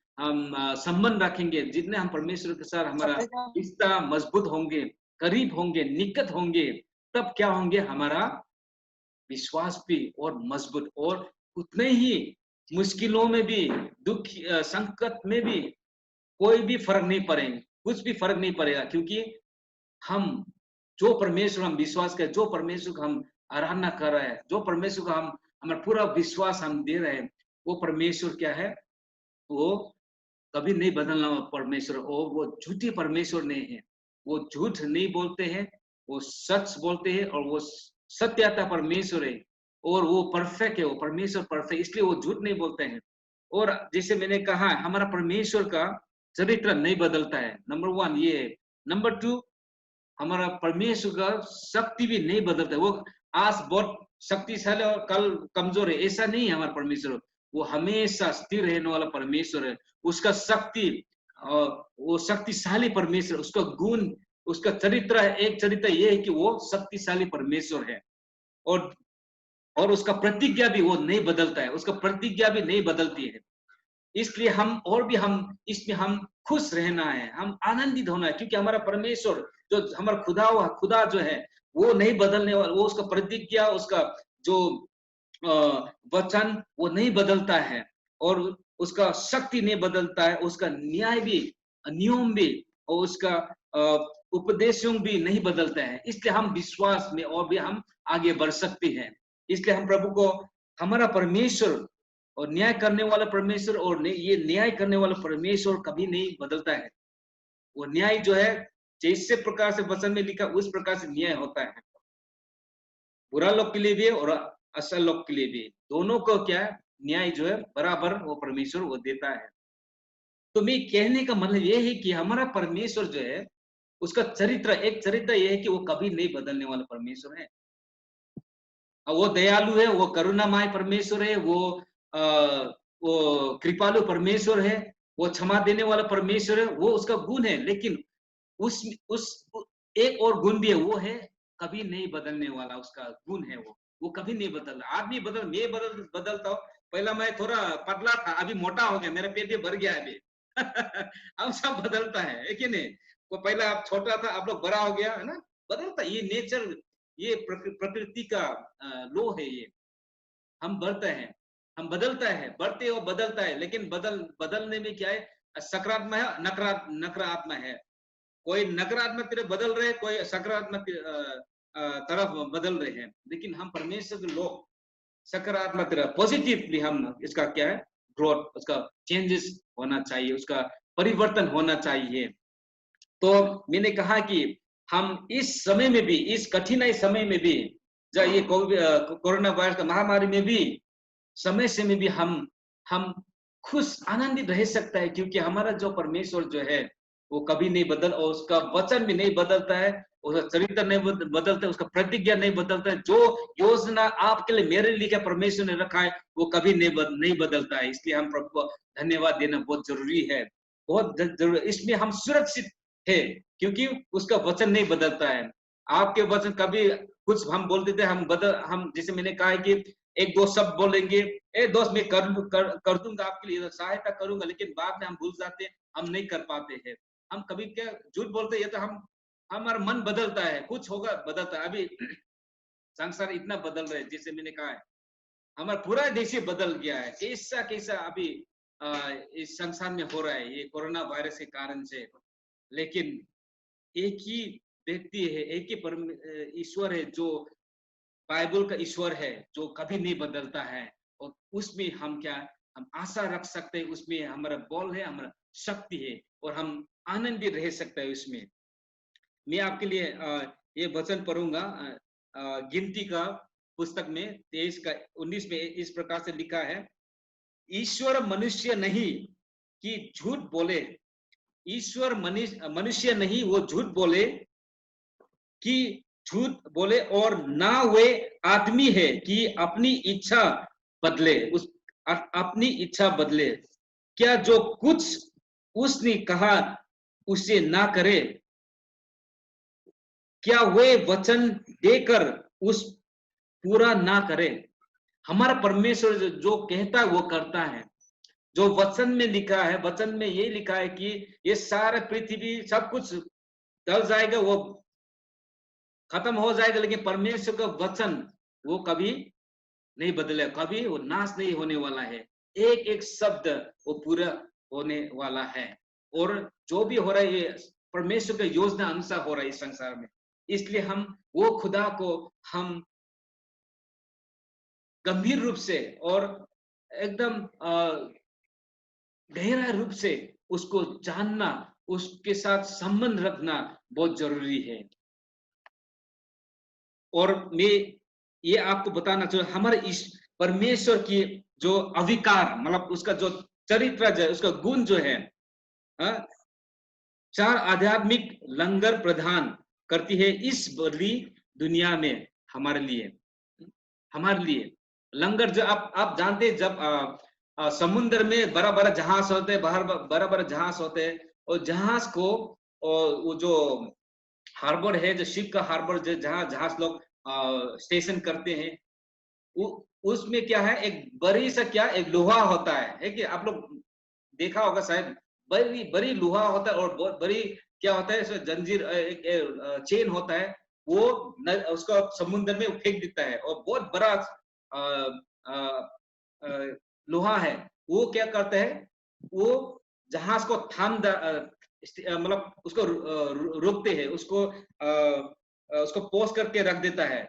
संबंध रखेंगे, जितने हम परमेश्वर के साथ हमारा रिश्ता मजबूत होंगे, करीब होंगे, निकट होंगे, तब क्या होंगे, हमारा विश्वास भी और मजबूत, और उतने ही मुश्किलों में भी, दुख संकट में भी कोई भी फर्क नहीं पड़ेगा, कुछ भी फर्क नहीं पड़ेगा, क्योंकि हम जो परमेश्वर हम विश्वास करें, जो परमेश्वर को हम आराधना कर रहे हैं, जो परमेश्वर को हम हमारा पूरा विश्वास हम दे रहे हैं, वो परमेश्वर क्या है, वो कभी नहीं बदलना परमेश्वर, और वो झूठी परमेश्वर नहीं है, वो झूठ नहीं बोलते हैं, वो सच बोलते हैं, और वो सत्यता परमेश्वर है, और वो परफेक्ट है, वो परमेश्वर परफेक्ट, इसलिए वो झूठ नहीं बोलते हैं। और जैसे मैंने कहा, हमारा परमेश्वर का चरित्र नहीं बदलता है, नंबर 1 ये है। नंबर 2, हमारा परमेश्वर का शक्ति भी नहीं बदलता है, वो आज बहुत शक्तिशाली और कल कमजोर है, ऐसा नहीं है हमारा परमेश्वर, वो हमेशा स्थिर रहने वाला परमेश्वर है। उसका शक्ति, वो शक्तिशाली परमेश्वर, उसका गुण, उसका चरित्र है, एक चरित्र ये है कि वो शक्तिशाली परमेश्वर है, और उसका प्रतिज्ञा भी वो नहीं बदलता है, उसका प्रतिज्ञा भी नहीं बदलती है। इसलिए हम इसमें हम खुश रहना है, हम आनंदित होना है, क्योंकि हमारा परमेश्वर जो हमारा खुदा जो है, वो नहीं बदलने वाला, वो उसका प्रतिज्ञा, उसका जो वचन वो नहीं बदलता है, और उसका शक्ति नहीं बदलता है, उसका न्याय भी, नियम भी, और उसका उपदेशों भी नहीं बदलता है। इसलिए हम विश्वास में और भी हम आगे बढ़ सकते हैं। इसलिए हम प्रभु को, हमारा परमेश्वर और न्याय करने वाला परमेश्वर, और ये न्याय करने वाला परमेश्वर कभी नहीं बदलता है। वो न्याय जो है, जैसे प्रकार से वचन में लिखा, उस प्रकार से न्याय होता है, बुरा लोग के लिए भी और असल लोग के लिए भी, दोनों को क्या न्याय जो है बराबर वो परमेश्वर वो देता है। तो मैं कहने का मतलब ये है कि हमारा परमेश्वर जो है, उसका चरित्र, एक चरित्र ये है कि वो कभी नहीं बदलने वाला परमेश्वर है। वो दयालु है, वो करुणामय परमेश्वर है, वो कृपालु परमेश्वर है, वो क्षमा देने वाला परमेश्वर है, वो उसका गुण है। लेकिन उस एक और गुण भी है, वो है कभी नहीं बदलने वाला, उसका गुण है वो, वो कभी नहीं बदल। आदमी मैं बदलता हूँ। पहला मैं थोड़ा पतला था, अभी मोटा हो गया, मेरा पेट भी भर गया है अभी। हम सब बदलता है कि नहीं? वो पहला आप छोटा था, आप लोग बड़ा हो गया है ना, बदलता। ये नेचर, ये प्रकृति का लो है ये। हम बढ़ते हैं, हम बदलता है, बढ़ते और बदलता है, लेकिन बदलने में क्या है, सकारात्मक है, नकारात्मक है। कोई नकारात्मक तरफ बदल रहे हैं, कोई सकारात्मक तरफ बदल रहे हैं, लेकिन हम परमेश्वर के लोग सकारात्मक तरफ, पॉजिटिवली हम इसका क्या है, ग्रोथ, उसका चेंजेस होना चाहिए, उसका परिवर्तन होना चाहिए। तो मैंने कहा कि हम इस समय में भी, इस कठिनाई समय में भी, जब ये कोरोना वायरस का महामारी में भी, समय से में भी हम खुश आनंदित रह सकता है, क्योंकि हमारा जो परमेश्वर जो है वो कभी नहीं बदल, और उसका वचन भी नहीं बदलता है, उसका चरित्र नहीं बदलता है, उसका प्रतिज्ञा नहीं बदलता है। जो योजना आपके लिए, मेरे लिए क्या परमेश्वर ने रखा है, वो कभी नहीं बदलता है। इसलिए हम प्रभु को धन्यवाद देना बहुत जरूरी है, बहुत जरूरी। इसमें हम सुरक्षित है, क्योंकि उसका वचन नहीं बदलता है। आपके वचन कभी कुछ हम बोलते थे, हम जैसे मैंने कहा है कि एक दो शब्द बोलेंगे, ए दोस्त मैं कर दूंगा आपके लिए, सहायता करूंगा, लेकिन बाद में हम भूल जाते हैं, हम नहीं कर पाते हैं। हम कभी क्या झूठ बोलते हैं, तो हमारा मन बदलता है, कुछ होगा बदलता है। अभी संसार इतना बदल रहा है, जैसे मैंने कहा है, हमारा पूरा देश ही बदल गया है। कैसा कैसा अभी इस संसार में हो रहा है, ये कोरोना वायरस के कारण से। लेकिन एक ही व्यक्ति है, एक ही परम ईश्वर है, जो बाइबल का ईश्वर है, जो कभी नहीं बदलता है। और उसमें हम क्या, हम आशा रख सकते हैं, उसमें हमारा बल है, हमारा शक्ति है, और हम आनंदित रह सकते हैं उसमें। मैं आपके लिए ये वचन पढ़ूंगा, गिनती का पुस्तक में 23 का 19 में इस प्रकार से लिखा है, ईश्वर मनुष्य नहीं कि झूठ बोले, ईश्वर मनुष्य नहीं वो झूठ बोले कि झूठ बोले, और ना वे आदमी है कि अपनी इच्छा बदले, अपनी इच्छा बदले। क्या जो कुछ उसने कहा उसे ना करे, क्या वे वचन देकर उस पूरा ना करे। हमारा परमेश्वर जो कहता है वो करता है। जो वचन में लिखा है, वचन में ये लिखा है कि ये सारा पृथ्वी सब कुछ टल जाएगा, वो खत्म हो जाएगा, लेकिन परमेश्वर का वचन वो कभी नहीं बदलेगा, कभी वो नाश नहीं होने वाला है। एक एक शब्द वो पूरा होने वाला है, और जो भी हो रहा है ये परमेश्वर का योजना अनुसार हो रहा है इस संसार में। इसलिए हम वो खुदा को हम गंभीर रूप से और एकदम गहरा रूप से उसको जानना, उसके साथ संबंध रखना बहुत जरूरी है। और मैं ये आपको बताना चाहूँ, हमारे इस परमेश्वर की जो अविकार, मतलब उसका जो चरित्र है, उसका गुण जो है, चार आध्यात्मिक लंगर प्रदान करती है इस बदली दुनिया में हमारे लिए। लंगर जो आप जानते हैं, जब समुद्र में बड़ा बड़ा जहाज होते हैं, बाहर बड़ा बड़ा जहाज होते हैं, और जहाज को, और वो जो हार्बर है, जो शिप का हार्बर, जो जहाँ जहाज लोग स्टेशन करते हैं, उसमें क्या है, एक बड़ी सा क्या, एक लोहा होता है कि आप लोग देखा होगा शायद, बड़ी बड़ी लोहा होता है, और बहुत बड़ी क्या होता है, इसमें जंजीर, एक चेन होता है, वो उसको समुद्र में फेंक देता है, और बहुत बड़ा लोहा है, वो क्या करता है, वो जहाज को मतलब उसको रोकते हैं, उसको पोस्ट करके रख देता है।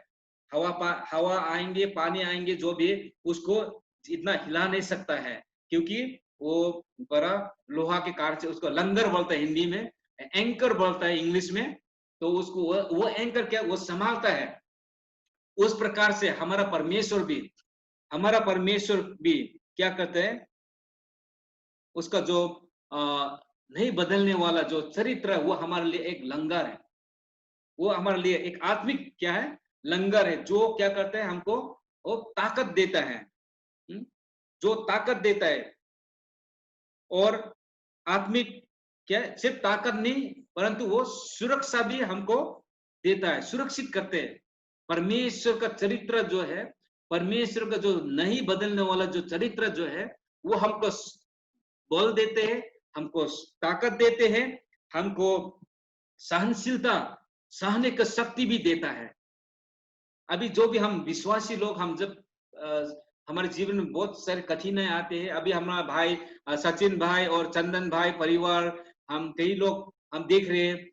हवा आएंगे, पानी आएंगे, जो भी, उसको इतना हिला नहीं सकता है, क्योंकि वो बड़ा लोहा के कारण से। उसको लंगर बोलता है हिंदी में, एंकर बोलता है इंग्लिश में। तो उसको वो एंकर क्या, वो संभालता है। उस प्रकार से हमारा परमेश्वर भी क्या करते हैं, उसका जो नहीं बदलने वाला जो चरित्र है, वो हमारे लिए एक लंगर है। वो हमारे लिए एक आत्मिक क्या है, लंगर है, जो क्या करते हैं, हमको वो ताकत देता है, जो ताकत देता है। और आत्मिक क्या है, सिर्फ ताकत नहीं, परंतु वो सुरक्षा भी हमको देता है, सुरक्षित करते हैं। परमेश्वर का चरित्र जो है, परमेश्वर का जो नहीं बदलने वाला जो चरित्र जो है, वो हमको बल देते हैं, हमको ताकत देते हैं, हमको सहनशीलता सहने का शक्ति भी देता है। अभी जो भी हम विश्वासी लोग, हम जब हमारे जीवन में बहुत सारे कठिनाई आते हैं, अभी हमारा भाई सचिन भाई और चंदन भाई परिवार, हम कई लोग हम देख रहे हैं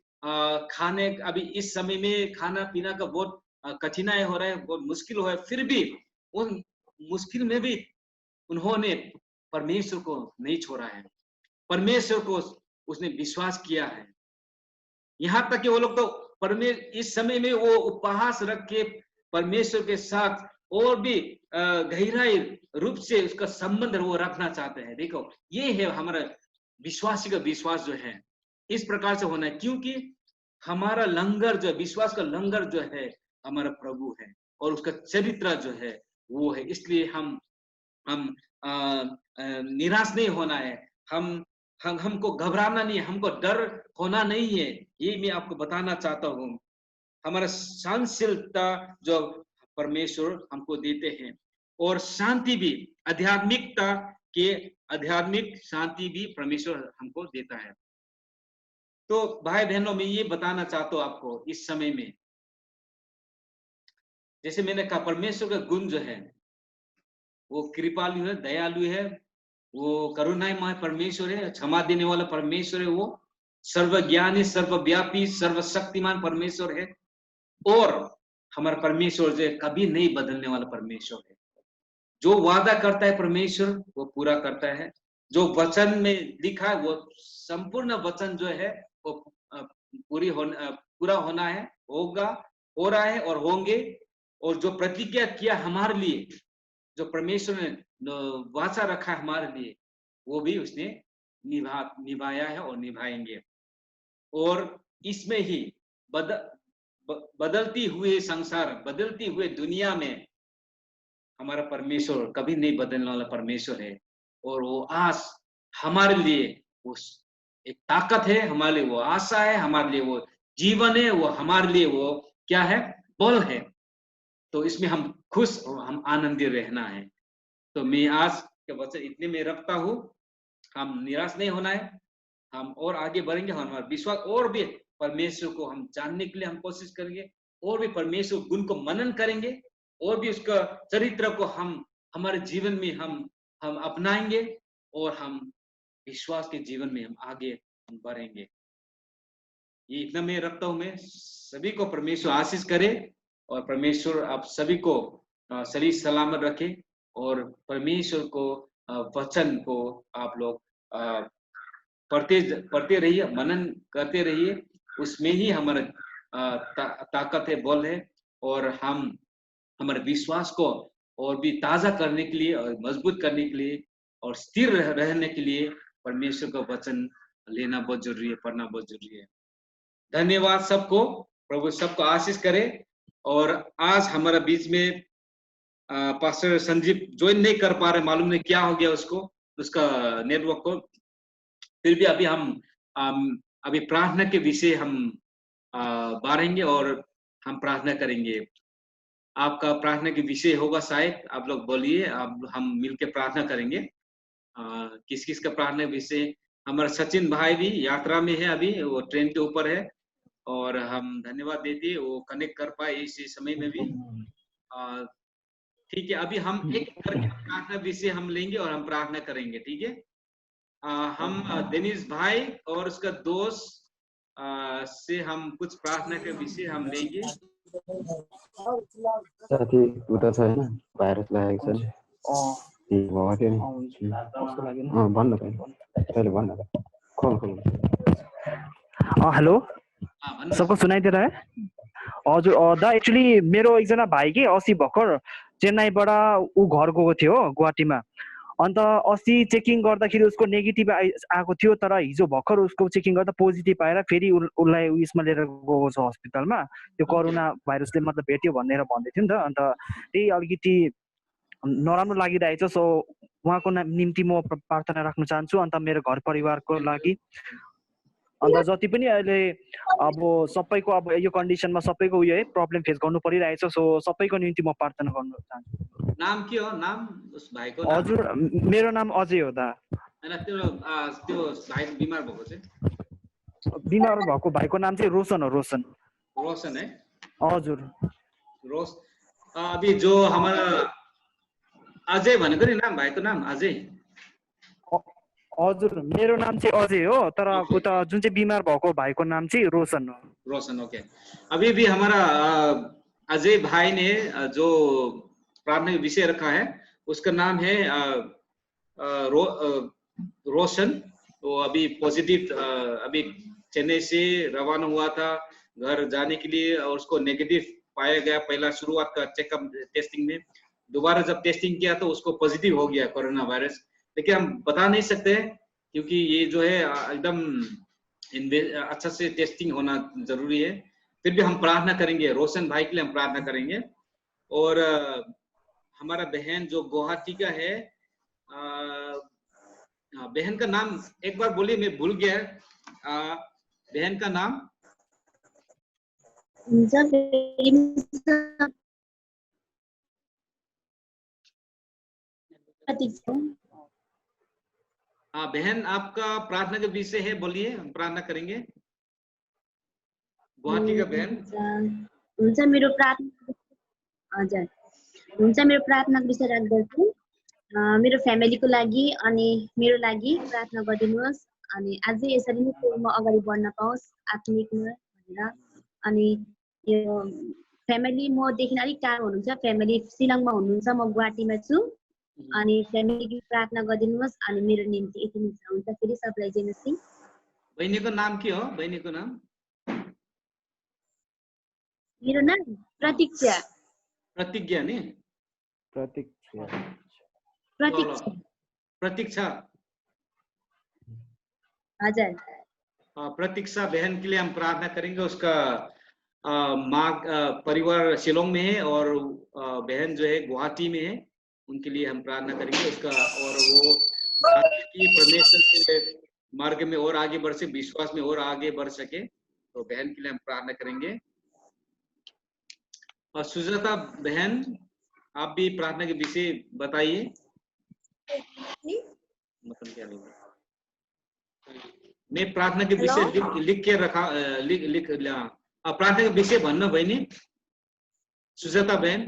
खाने, अभी इस समय में खाना पीना का बहुत कठिनाई हो रहा है, बहुत मुश्किल हो रहा है, फिर भी उन मुश्किल में भी उन्होंने परमेश्वर को नहीं छोड़ा है, परमेश्वर को उसने विश्वास किया है। यहाँ तक कि वो लोग तो परमेश्वर इस समय में वो उपहास रख के परमेश्वर के साथ और भी गहराई रूप से उसका संबंध वो रखना चाहते हैं। देखो, ये है हमारा विश्वासी का विश्वास जो है, इस प्रकार से होना है, क्योंकि हमारा लंगर जो विश्वास का लंगर जो है हमारा प्रभु है और उसका चरित्र जो है वो है। इसलिए हम निराश नहीं होना है, हमको घबराना नहीं है, हमको डर होना नहीं है। ये मैं आपको बताना चाहता हूँ। हमारा सहनशीलता जो परमेश्वर हमको देते हैं, और शांति भी, आध्यात्मिक शांति भी परमेश्वर हमको देता है। तो भाई बहनों, मैं ये बताना चाहता हूँ आपको इस समय में, जैसे मैंने कहा, परमेश्वर का गुण जो है वो कृपालु है, दयालु है, वो करुणामय परमेश्वर है, क्षमा देने वाला परमेश्वर है, वो सर्वज्ञानी, सर्वव्यापी, सर्वशक्तिमान परमेश्वर है। और हमारा परमेश्वर जो है कभी नहीं बदलने वाला परमेश्वर है। जो वादा करता है परमेश्वर वो पूरा करता है। जो वचन में लिखा है वो संपूर्ण वचन जो है वो पूरा होना है, होगा, हो रहा है और होंगे। और जो प्रतिज्ञा किया हमारे लिए, जो परमेश्वर ने वाचा रखा है हमारे लिए, वो भी उसने निभाया है और निभाएंगे। और इसमें ही बदलती हुए संसार, बदलती हुए दुनिया में हमारा परमेश्वर कभी नहीं बदलने वाला परमेश्वर है। और वो आस हमारे लिए वो एक ताकत है, हमारे लिए वो आशा है, हमारे लिए वो जीवन है, वो हमारे लिए वो क्या है, बल है। तो इसमें हम खुश और हम आनंदित रहना है। तो मैं आज के वचन इतने में रखता हूँ। हम निराश नहीं होना है, हम और आगे बढ़ेंगे, हमारा विश्वास और भी परमेश्वर को हम जानने के लिए हम कोशिश करेंगे, और भी परमेश्वर गुण को मनन करेंगे, और भी उसका चरित्र को हम हमारे जीवन में हम अपनाएंगे, और हम विश्वास के जीवन में हम आगे हम बढ़ेंगे। ये इतना मैं रखता हूँ। मैं सभी को परमेश्वर आशीष करे, और परमेश्वर आप सभी को सही सलामत रखे, और परमेश्वर को वचन को आप लोग पढ़ते रहिए, मनन करते रहिए। उसमें ही हमारा ताकत है, बल है, और हम हमारे विश्वास को और भी ताजा करने के लिए और मजबूत करने के लिए और स्थिर रहने के लिए परमेश्वर का वचन लेना बहुत जरूरी है, पढ़ना बहुत जरूरी है। धन्यवाद सबको, प्रभु सबको आशीष करे। और आज हमारा बीच में पास्टर संजीव ज्वाइन नहीं कर पा रहे, मालूम नहीं क्या हो गया उसको, उसका नेटवर्क को। फिर भी अभी हम अभी प्रार्थना के विषय हम बढ़ेंगे और हम प्रार्थना करेंगे। आपका प्रार्थना के विषय होगा शायद, आप लोग बोलिए, हम मिलकर प्रार्थना करेंगे। किस किस का प्रार्थना विषय? हमारा सचिन भाई भी यात्रा में है, अभी वो ट्रेन के ऊपर है, और हम धन्यवाद देते वो कनेक्ट कर पाए इस समय में भी। ठीक है, अभी हम एक करके प्रार्थना विषय हम लेंगे और हम प्रार्थना करेंगे। ठीक है, हम दिनेश भाई और उसका दोस्त से हम कुछ प्रार्थना के विषय हम लेंगे। साथी उता छ हैन, भाइरस लागेको छ नि भयो त्यो नि भन्नु पहिले भन्नु खोल हेलो, सबको सुनाई दे रहा है? हजुर, दा एक्चुअली मेरो एकजना भाइ के अस्ति भर्खर चेन्नईबाट ऊ घर गएको थियो गुवाहाटीमा। अन्त अस्ति चेकिङ गर्दाखेरि उसको नेगेटिभ आएको थियो, तर हिजो भर्खर उसको चेकिङ गर्दा पोजिटिभ आएर फेरि उसलाई उयसमा लिएर गएको छ हस्पिटलमा। त्यो कोरोना भाइरसले मतलब भेट्यो भनेर भन्दै थियो नि त। अन्त त्यही अलिकति नराम्रो लागिरहेको छ। सो उहाँको निम्ति म प्रार्थना राख्न चाहन्छु, अन्त मेरो घर परिवारको लागि। अन्त जति पनि अहिले अब सबैको अब यो कन्डिसनमा सबैको उयो है प्रब्लम फेस गर्नु परिरहेछ। सो सबैको निम्ति म प्रार्थना गर्न चाहन्छु। नाम के हो? नाम उस भाइको नाम? हजुर मेरो नाम अजय हो दा। हैन त्यो भाइ बिमार भएको चाहिँ? बिमार भएको भाइको नाम चाहिँ रोशन हो। रोशन। रोशन है? हजुर। अभी जो हमारा अजय भनेको नि नाम, भाइको नाम अजय? हजुर मेरो नाम चाहिँ अजय हो, तर उता जुन चाहिँ बिमार भएको भाइको नाम चाहिँ रोशन हो। रोशन, ओके। अभी भी हमारा अजय भाई ने जो प्रार्थना का विषय रखा है उसका नाम है रोशन। तो अभी पॉजिटिव अभी चेन्नई से रवाना हुआ था घर जाने के लिए और उसको नेगेटिव पाया गया पहला शुरुआत का चेकअप टेस्टिंग में। दोबारा जब टेस्टिंग किया तो उसको पॉजिटिव हो गया कोरोना वायरस। लेकिन हम बता नहीं सकते क्योंकि ये जो है एकदम अच्छा से टेस्टिंग होना जरूरी है। फिर भी हम प्रार्थना करेंगे रोशन भाई के लिए, हम प्रार्थना करेंगे। और हमारा बहन जो गुवाहाटी का है, बहन का नाम एक बार बोलिए, मैं भूल गया। बहन का नाम? हाँ बहन, आपका प्रार्थना का विषय है, बोलिए, हम प्रार्थना करेंगे। गुवाहाटी का बहन। हुन्छ मेरो प्रार्थना, हजुर हुन्छ, मेरो प्रार्थनाको विषय राख्दछु। मेरो फ्यामिलीको लागि अनि मेरो लागि प्रार्थना गरिदिनुहोस्। अनि अझै यसरी नै म अगाडि बढ्न पाओस् आत्मिकमा भनेर। अनि यो फ्यामिली मदेखि अलिक टाढो हुनुहुन्छ, फ्यामिली शिलङमा हुनुहुन्छ, म गुवाहाटीमा छु। अनि फ्यामिलीको प्रार्थना गरिदिनुहोस्। अनि मेरो निम्ति यति नै छ। हुन्छ, फेरि सबलाई जय मसीह। बहिनीको नाम के हो? बहिनीको नाम? मेरो नाम प्रतीक्षा। प्रतिज्ञा नि? प्रतीक्षा। प्रतीक्षा। प्रतीक्षा। हजुर। प्रतीक्षा बहन के लिए हम प्रार्थना करेंगे। उसका माँ परिवार शिलोंग में है और बहन जो है गुवाहाटी में है, उनके लिए हम प्रार्थना करेंगे उसका, और वो परमेश्वर के मार्ग में और आगे बढ़ सके, विश्वास में और आगे बढ़ सके। तो बहन के लिए हम प्रार्थना करेंगे। और सुजाता बहन, आप भी प्रार्थना के विषय बताइए। मतलब क्या होगा? मैं प्रार्थना के विषय लिख के रखा, प्रार्थना का विषय भन्नु बहिनी सुजाता बहन,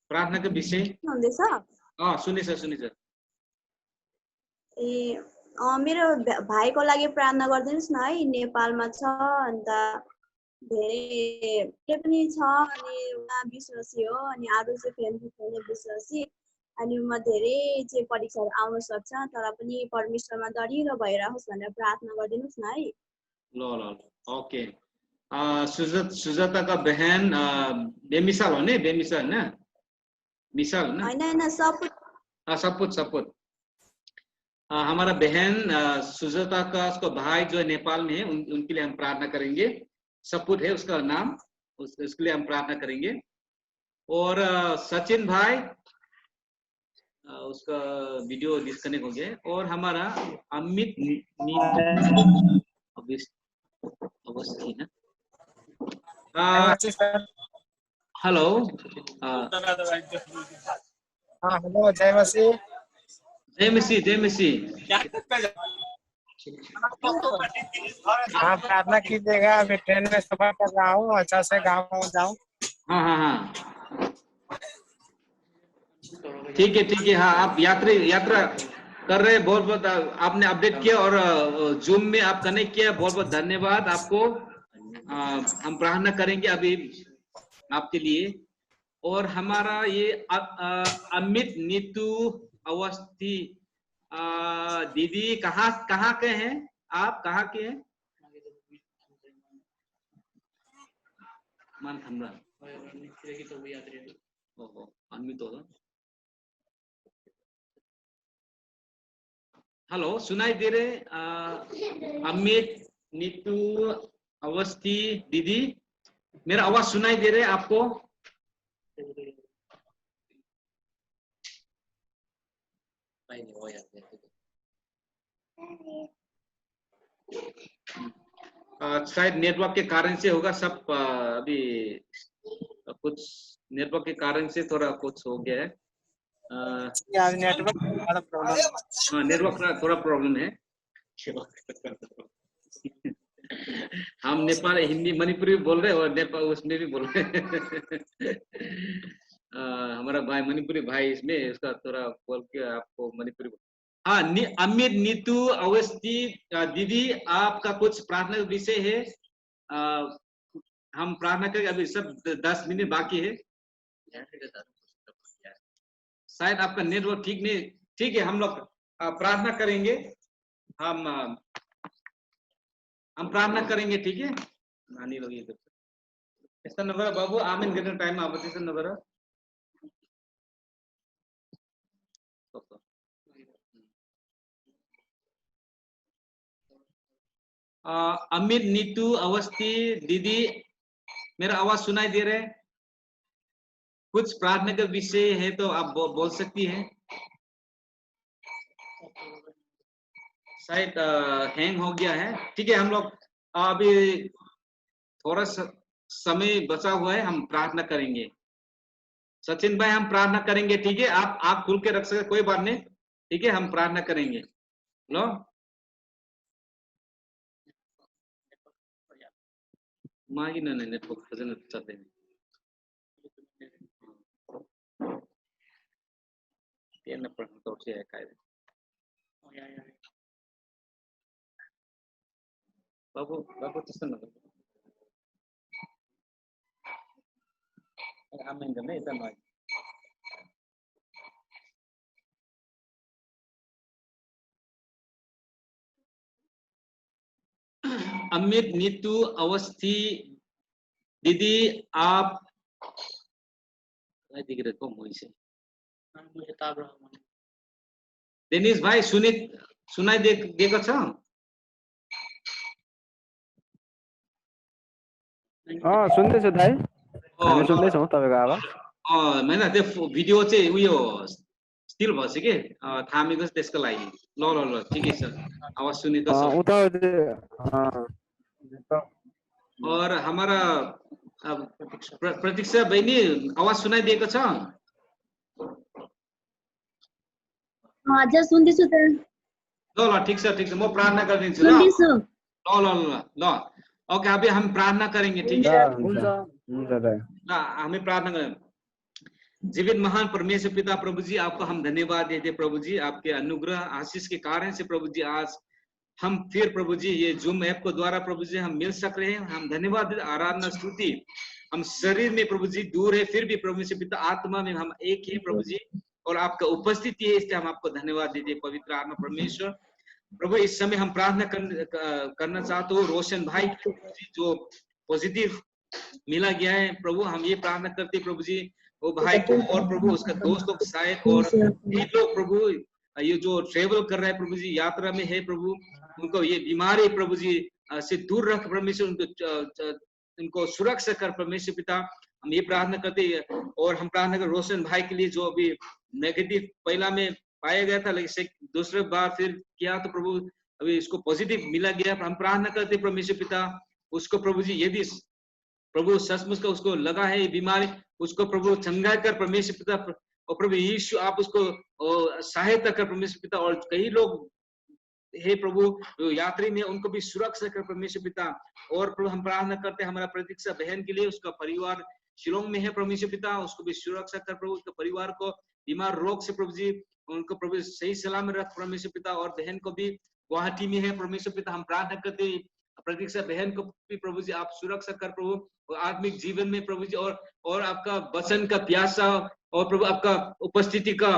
प्रार्थना का विषय सुनेछ। ए मेरो भाइको लागि प्रार्थना गरिदिनुस् न है, नेपालमा छ। अन्त धेरै पनि छ, अनि उहाँ विश्वासी हो, अनि अरू चाहिँ फ्यामिली पनि विश्वासी। अनि म धेरै चाहिँ परीक्षाहरू आउन सक्छ, तर पनि परमेश्वरमा दरिलो भइरहोस् भनेर प्रार्थना गरिदिनुस् न है। ल ओके। सुजाता का बहन बेमिसाल हो नि? बेमिसाल ना? मिसाल ना? हैन सपुत। सपुत। हमारा बहन सुजाता का उसका भाई जो है नेपाल में है, उनके लिए हम प्रार्थना करेंगे। सपुत है उसका नाम, उसके लिए हम प्रार्थना करेंगे। और सचिन भाई, उसका वीडियो डिस्कनेक्ट हो गया। और हमारा अमित अवस्थी ना? हेलो। हेलो, जय मसीह। जय मसीह। हाँ, प्रार्थना कीजिएगा। अभी ट्रेन में सफर कर रहा हूँ, अच्छा से गाँव जाऊँ। हाँ ठीक है। हाँ, आप यात्रा कर रहे हैं, बहुत आपने अपडेट किया और जूम में आप कनेक्ट किया, बहुत धन्यवाद आपको। हम प्रार्थना करेंगे अभी आपके लिए। और हमारा ये अमित नीतू अवस्थी दीदी कहाँ के हैं आप? कहाँ के हैं? मान थमरा अमित होगा। हेलो, सुनाई दे रहे? अमित नीतू अवस्थी दीदी, मेरा आवाज सुनाई दे रहे आपको? शायद नेटवर्क के कारण से होगा सब। अभी कुछ नेटवर्क के कारण से थोड़ा कुछ हो गया है। आज नेटवर्क का प्रॉब्लम है। हाँ, नेटवर्क का थोड़ा प्रॉब्लम है। हम नेपाल हिंदी मणिपुरी बोल रहे हैं और नेपाल उसमें भी बोल रहे हैं। हमारा भाई मणिपुरी भाई इसमें उसका थोड़ा बोल के आपको मणिपुरी। हाँ, अमित नीतू अवस्थी दीदी, आपका कुछ प्रार्थना विषय है? हम प्रार्थना करेंगे। अभी सब 10 मिनट बाकी है। शायद आपका नेटवर्क ठीक नहीं। ठीक है, हम लोग प्रार्थना करेंगे। हम प्रार्थना करेंगे, ठीक है। नानी लोग ये ऐसा नंबर बाबू आमीन करने टाइम आप ऐसा नंबर अमित नीतू अवस्थी दीदी, मेरा आवाज सुनाई दे रहा है? कुछ प्रार्थना का विषय है तो आप बोल सकती हैं। शायद हैंग हो गया है। ठीक है, हम लोग अभी थोड़ा समय बचा हुआ है, हम प्रार्थना करेंगे। सचिन भाई, हम प्रार्थना करेंगे, ठीक है। आप खुल के रख सकते, कोई बात नहीं, ठीक है। हम प्रार्थना करेंगे। लो मागी ना नेटवर्क खजन चाहते हैं ये न पढ़ना तो ठीक है कायदे। बाबू बाबू तसं नका आमेन करना इतना नॉइज। अमित नीतू अवस्थी दीदी, आप दिख रहे को मुझे से दिनेश भाइ सुनाई दिएको छ? सुन्दैछु दाइ, हामी सुन्दैछौँ तपाईको आवाज। मैन त्यो भिडियो चाहिँ उयो स्टिल भएछ के थामेको त्यसको लागि। ल ल ल ठिकै छ, आवाज सुनेको छ। और हमारा प्रतीक्षा बहिनी आवाज सुनाइदिएको छ? हजुर सुन्दैछु त। ल ल ठिक छ म प्रार्थना गरिदिन्छु ल। सुन्दैछु। ल ल ल ल ओके, अभी हम प्रार्थना करेंगे, ठीक है। हमें प्रार्थना करें। जीवित महान परमेश्वर पिता प्रभु जी, आपको हम धन्यवाद देते प्रभु जी, आपके अनुग्रह आशीष के कारण से प्रभु जी आज हम फिर प्रभु जी ये जूम ऐप को द्वारा प्रभु जी हम मिल सक रहे हैं। हम धन्यवाद देते, आराधना स्तुति। हम शरीर में प्रभु जी दूर है, फिर भी प्रभु से पिता आत्मा में हम एक ही प्रभु जी, और आपका उपस्थिति है, इसलिए हम आपको धन्यवाद देते पवित्र आत्मा परमेश्वर। प्रभु इस समय हम प्रार्थना करना चाहते हो रोशन भाई जो पॉजिटिव मिला गया है प्रभु, हम ये प्रार्थना करते प्रभु जी वो भाई को और प्रभु उसका दोस्त लोग शायद और ये लोग प्रभु ये जो ट्रेवल कर रहा है प्रभु जी, यात्रा में है प्रभु, उनको ये बीमारी प्रभु जी से दूर रख परमेश्वर, उनको सुरक्षा कर परमेश्वर पिता। हम ये प्रार्थना करते हैं और हम प्रार्थना कर रोशन भाई के लिए जो अभी नेगेटिव पहला में पाया गया था, लेकिन दूसरे बार फिर किया तो प्रभु अभी इसको पॉजिटिव मिला गया। हम प्रार्थना करते परमेश्वर पिता उसको प्रभु जी यदि प्रभु सचमुच का उसको लगा है ये बीमारी, उसको प्रभु चंगा कर परमेश्वर पिता, और प्रभु यीशु आप उसको सहायता कर परमेश्वर पिता। और कई लोग हे प्रभु यात्री में उनको भी सुरक्षा कर परमेश्वर पिता। और प्रभु हम प्रार्थना करते हैं हमारा प्रतीक्षा बहन के लिए, उसका परिवार शिलोंग में है परमेश्वर पिता, उसको भी सुरक्षा कर प्रभु, उसके परिवार को बीमार रोग से प्रभु जी उनको प्रभु सही सलामत रख परमेश्वर पिता। और बहन को भी गुवाहाटी में है परमेश्वर पिता, हम प्रार्थना करते हैं प्रतीक्षा बहन को भी प्रभु जी आप सुरक्षा कर प्रभु, और आत्मिक जीवन में प्रभु जी और आपका वचन का प्यासा और प्रभु आपका उपस्थिति का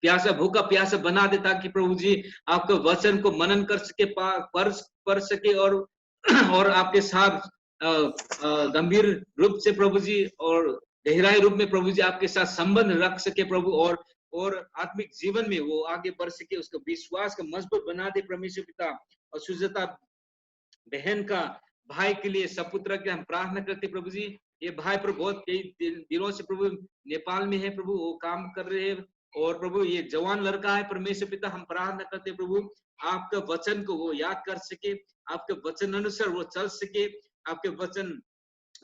प्यासा भूखा प्यासा बना दे, ताकि प्रभु जी आपके वचन को मनन कर सके, पढ़ सके और आपके साथ गंभीर रूप से प्रभु जी और गहराई रूप में प्रभु जी आपके साथ संबंध रख सके प्रभु, और आत्मिक जीवन में वो आगे बढ़ सके, उसका विश्वास का मजबूत बना दे परमेश्वर पिता। और सुजाता बहन का भाई के लिए सपुत्र के हम प्रार्थना करते प्रभु जी, ये भाई प्रभु बहुत कई दिनों से प्रभु नेपाल में है प्रभु, वो काम कर रहे हैं और प्रभु ये जवान लड़का है परमेश्वर पिता, हम प्रार्थना करते हैं प्रभु आपका वचन को वो याद कर सके, आपके वचन अनुसार वो चल सके। आपके वचन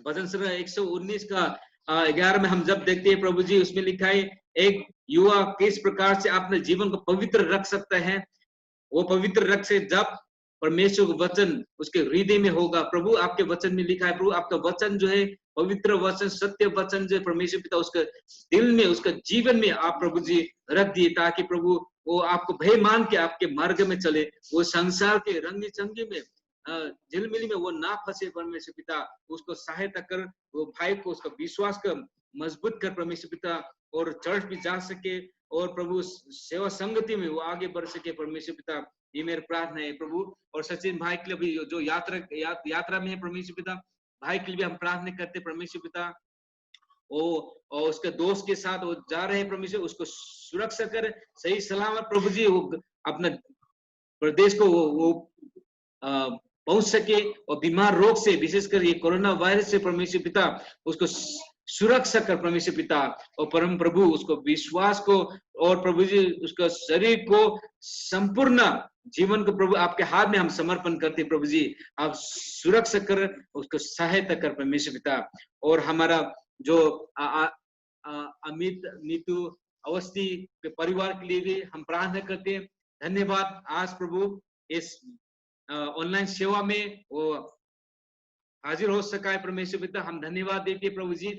भजन संग्रह 119 का 11 में हम जब देखते हैं प्रभु जी, उसमें लिखा है एक युवा किस प्रकार से अपने जीवन को पवित्र रख सकता है। वो पवित्र रख से जब परमेश्वर का वचन उसके हृदय में होगा। प्रभु आपके वचन में लिखा है प्रभु आपका वचन जो है पवित्र वचन, सत्य वचन जो है परमेश्वर पिता उसका दिल में, उसका जीवन में आप प्रभु जी रख दिए, ताकि प्रभु वो आपको भय मान के आपके मार्ग में चले, वो संसार के रंगी चंगी में झिलमिली में वो ना फंसे। परमेश्वर पिता उसको सहायता कर, वो भाई को उसका विश्वास का मजबूत कर परमेश्वर पिता, और चर्च भी जा सके और प्रभु सेवा संगति में वो आगे बढ़ सके परमेश्वर पिता। ये मेरी प्रार्थना है प्रभु। और सचिन भाई के लिए भी जो यात्रा में है परमेश्वर पिता, भाई के लिए भी हम प्रार्थना करते परमेश्वर पिता। और उसके दोस्त के साथ वो जा रहे हैं परमेश्वर, उसको सुरक्षा कर सही सलामत प्रभु जी वो अपना प्रदेश को वो पहुंच सके, और बीमार रोग से विशेषकर ये कोरोना वायरस से परमेश्वर पिता उसको सुरक्षा कर परमेश्वर पिता। और परम प्रभु उसको विश्वास को और प्रभु जी उसका शरीर को संपूर्ण जीवन को प्रभु आपके हाथ में हम समर्पण करते प्रभु जी, आप सुरक्षा कर उसको सहायता कर परमेश्वर पिता। और हमारा जो अमित नीतू अवस्थी के परिवार के लिए भी हम प्रार्थना करते हैं। धन्यवाद आज प्रभु इस ऑनलाइन सेवा में वो हाजिर हो सका है परमेश्वर पिता, हम धन्यवाद देते हैं प्रभु जी।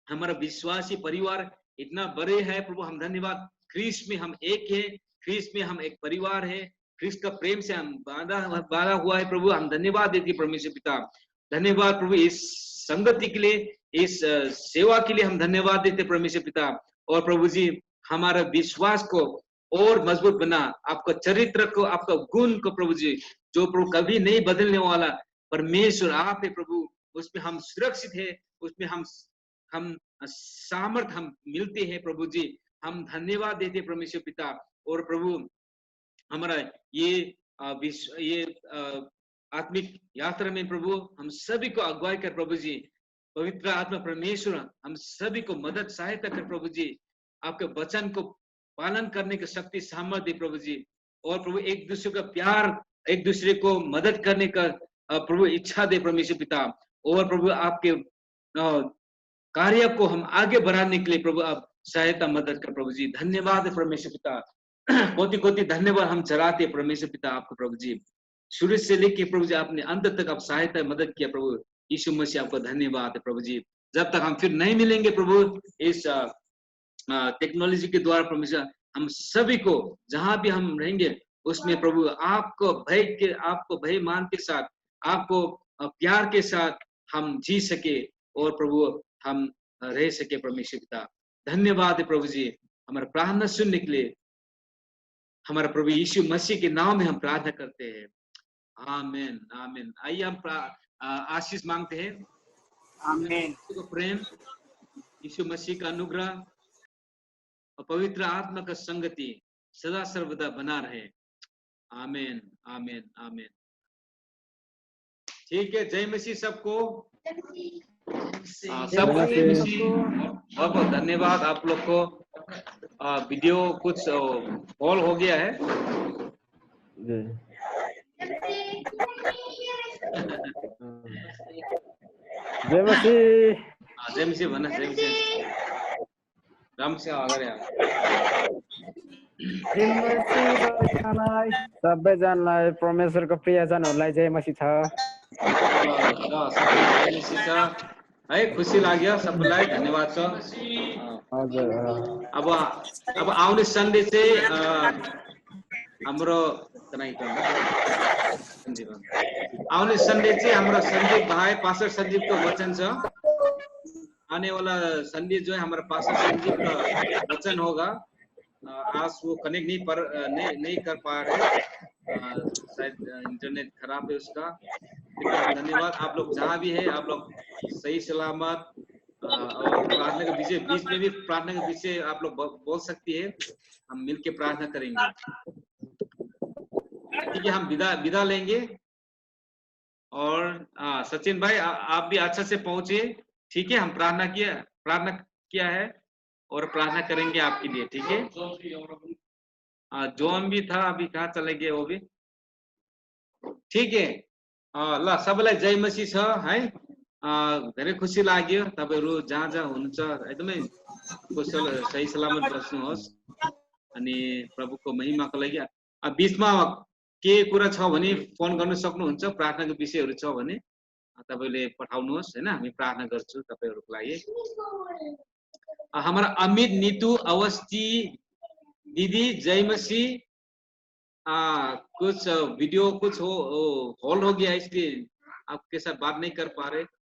हमारा विश्वासी परिवार इतना बड़े है प्रभु, हम धन्यवाद। ख्रीष्ट में हम एक है, ख्रीष्ट में हम एक परिवार है, ख्रीष्ट का प्रेम से हम बांधा हुआ है प्रभु, हम धन्यवाद देते हैं परमेश्वर पिता। धन्यवाद प्रभु इस संगति के लिए, इस सेवा के लिए हम धन्यवाद देते परमेश्वर पिता। और प्रभु जी हमारा विश्वास को और मजबूत बना, आपका चरित्र को, आपका गुण को प्रभु जी, जो प्रभु कभी नहीं बदलने वाला परमेश्वर आप है प्रभु, उसमें हम सुरक्षित है, उसमें हम सामर्थ हम मिलते हैं प्रभु जी, हम धन्यवाद देते परमेश्वर पिता। और प्रभु हमारा ये आत्मिक यात्रा में प्रभु हम सभी को अगुवाई कर प्रभु जी, पवित्र आत्मा परमेश्वर हम सभी को मदद सहायता कर प्रभु जी, आपके वचन को पालन करने की शक्ति सामर्थ्य दे प्रभु जी। और प्रभु एक दूसरे का प्यार, एक दूसरे को मदद करने का प्रभु इच्छा दे परमेश्वर पिता। और प्रभु आपके कार्य को हम आगे बढ़ाने के लिए प्रभु आप सहायता मदद कर प्रभु जी। धन्यवाद परमेश्वर पिता, कोटि कोटि धन्यवाद हम चढ़ाते परमेश्वर पिता आपको प्रभु जी। शुरू से लेके प्रभु जी आपने अंत तक आप सहायता मदद किया प्रभु यीशु मसीह, आपको धन्यवाद है प्रभु जी। जब तक हम फिर नहीं मिलेंगे प्रभु इस टेक्नोलॉजी के द्वारा परमेश्वर, हम सभी को जहां भी हम रहेंगे उसमें प्रभु आपको भय मान के साथ, आपको प्यार के साथ हम जी सके और प्रभु हम रह सके परमेश्वर पिता। धन्यवाद है प्रभु जी हमारा प्रार्थना सुनने के लिए, हमारा प्रभु यीशु मसीह के नाम में हम प्रार्थना करते हैं, आमीन आमीन। आइए हम आशीष मांगते हैं। आमीन। तो प्रेम, यीशु मसीह का अनुग्रह और पवित्र आत्मा का संगति सदा सर्वदा बना रहे, आमीन आमीन आमीन। ठीक है, जय मसीह सबको, सबको जय मसीह। बहुत बहुत धन्यवाद आप लोग को। वीडियो कुछ कॉल हो गया है, जय मसीह, जय मसीह भन्न, जय मसीह, राम से अगाडि सबैजनालाई परमेश्वरको प्रियजनहरूलाई जय मसीह छ। है, खुसी लाग्यो सबैलाई, धन्यवाद छ। हजुर, अब आउने सन्डे चाहिँ हाम्रो आउने सन्डे चाहिँ हाम्रो संजीव भाई पास्टर संजीव को वचन छ। आने वाला संडे जो है हमारा पास्टर संजीव का वचन होगा। आज वो कनेक्ट नहीं कर पा रहे, शायद इंटरनेट खराब है उसका। धन्यवाद आप लोग जहाँ भी है, आप लोग सही सलामत। और प्रार्थना के विषय, बीच में भी प्रार्थना के विषय आप लोग बोल सकती है, हम मिलके प्रार्थना करेंगे। ठीक है, हम विदा लेंगे। और सचिन भाई आप भी अच्छा से पहुंचे, ठीक है। हम प्रार्थना किया है। और प्रार्थना करेंगे आपके लिए, ठीक है। जोम भी था, अभी कहाँ चले गए वो भी, ठीक है। ल सबैलाई जय मसीह छ है। धेरै खुसी लाग्यो, तपाईहरु जहाँ जहाँ हुनुहुन्छ एकदमै कुशल सही सलामत बस्नुहोस् अनि प्रभुको महिमाको लागि। बीचमा के कुरा छ भने फोन गर्न सक्नुहुन्छ, प्रार्थनाको विषयहरू छ भने तपाईले पठाउनुहोस् हैन, हामी प्रार्थना गर्छु तपाईहरुको लागि। हमारा अमित, नीतू, अवस्थी दीदी जय मसीह। कुछ वीडियो कुछ होल्ड हो गया, इसलिए आपके साथ बात नहीं कर पा रहे।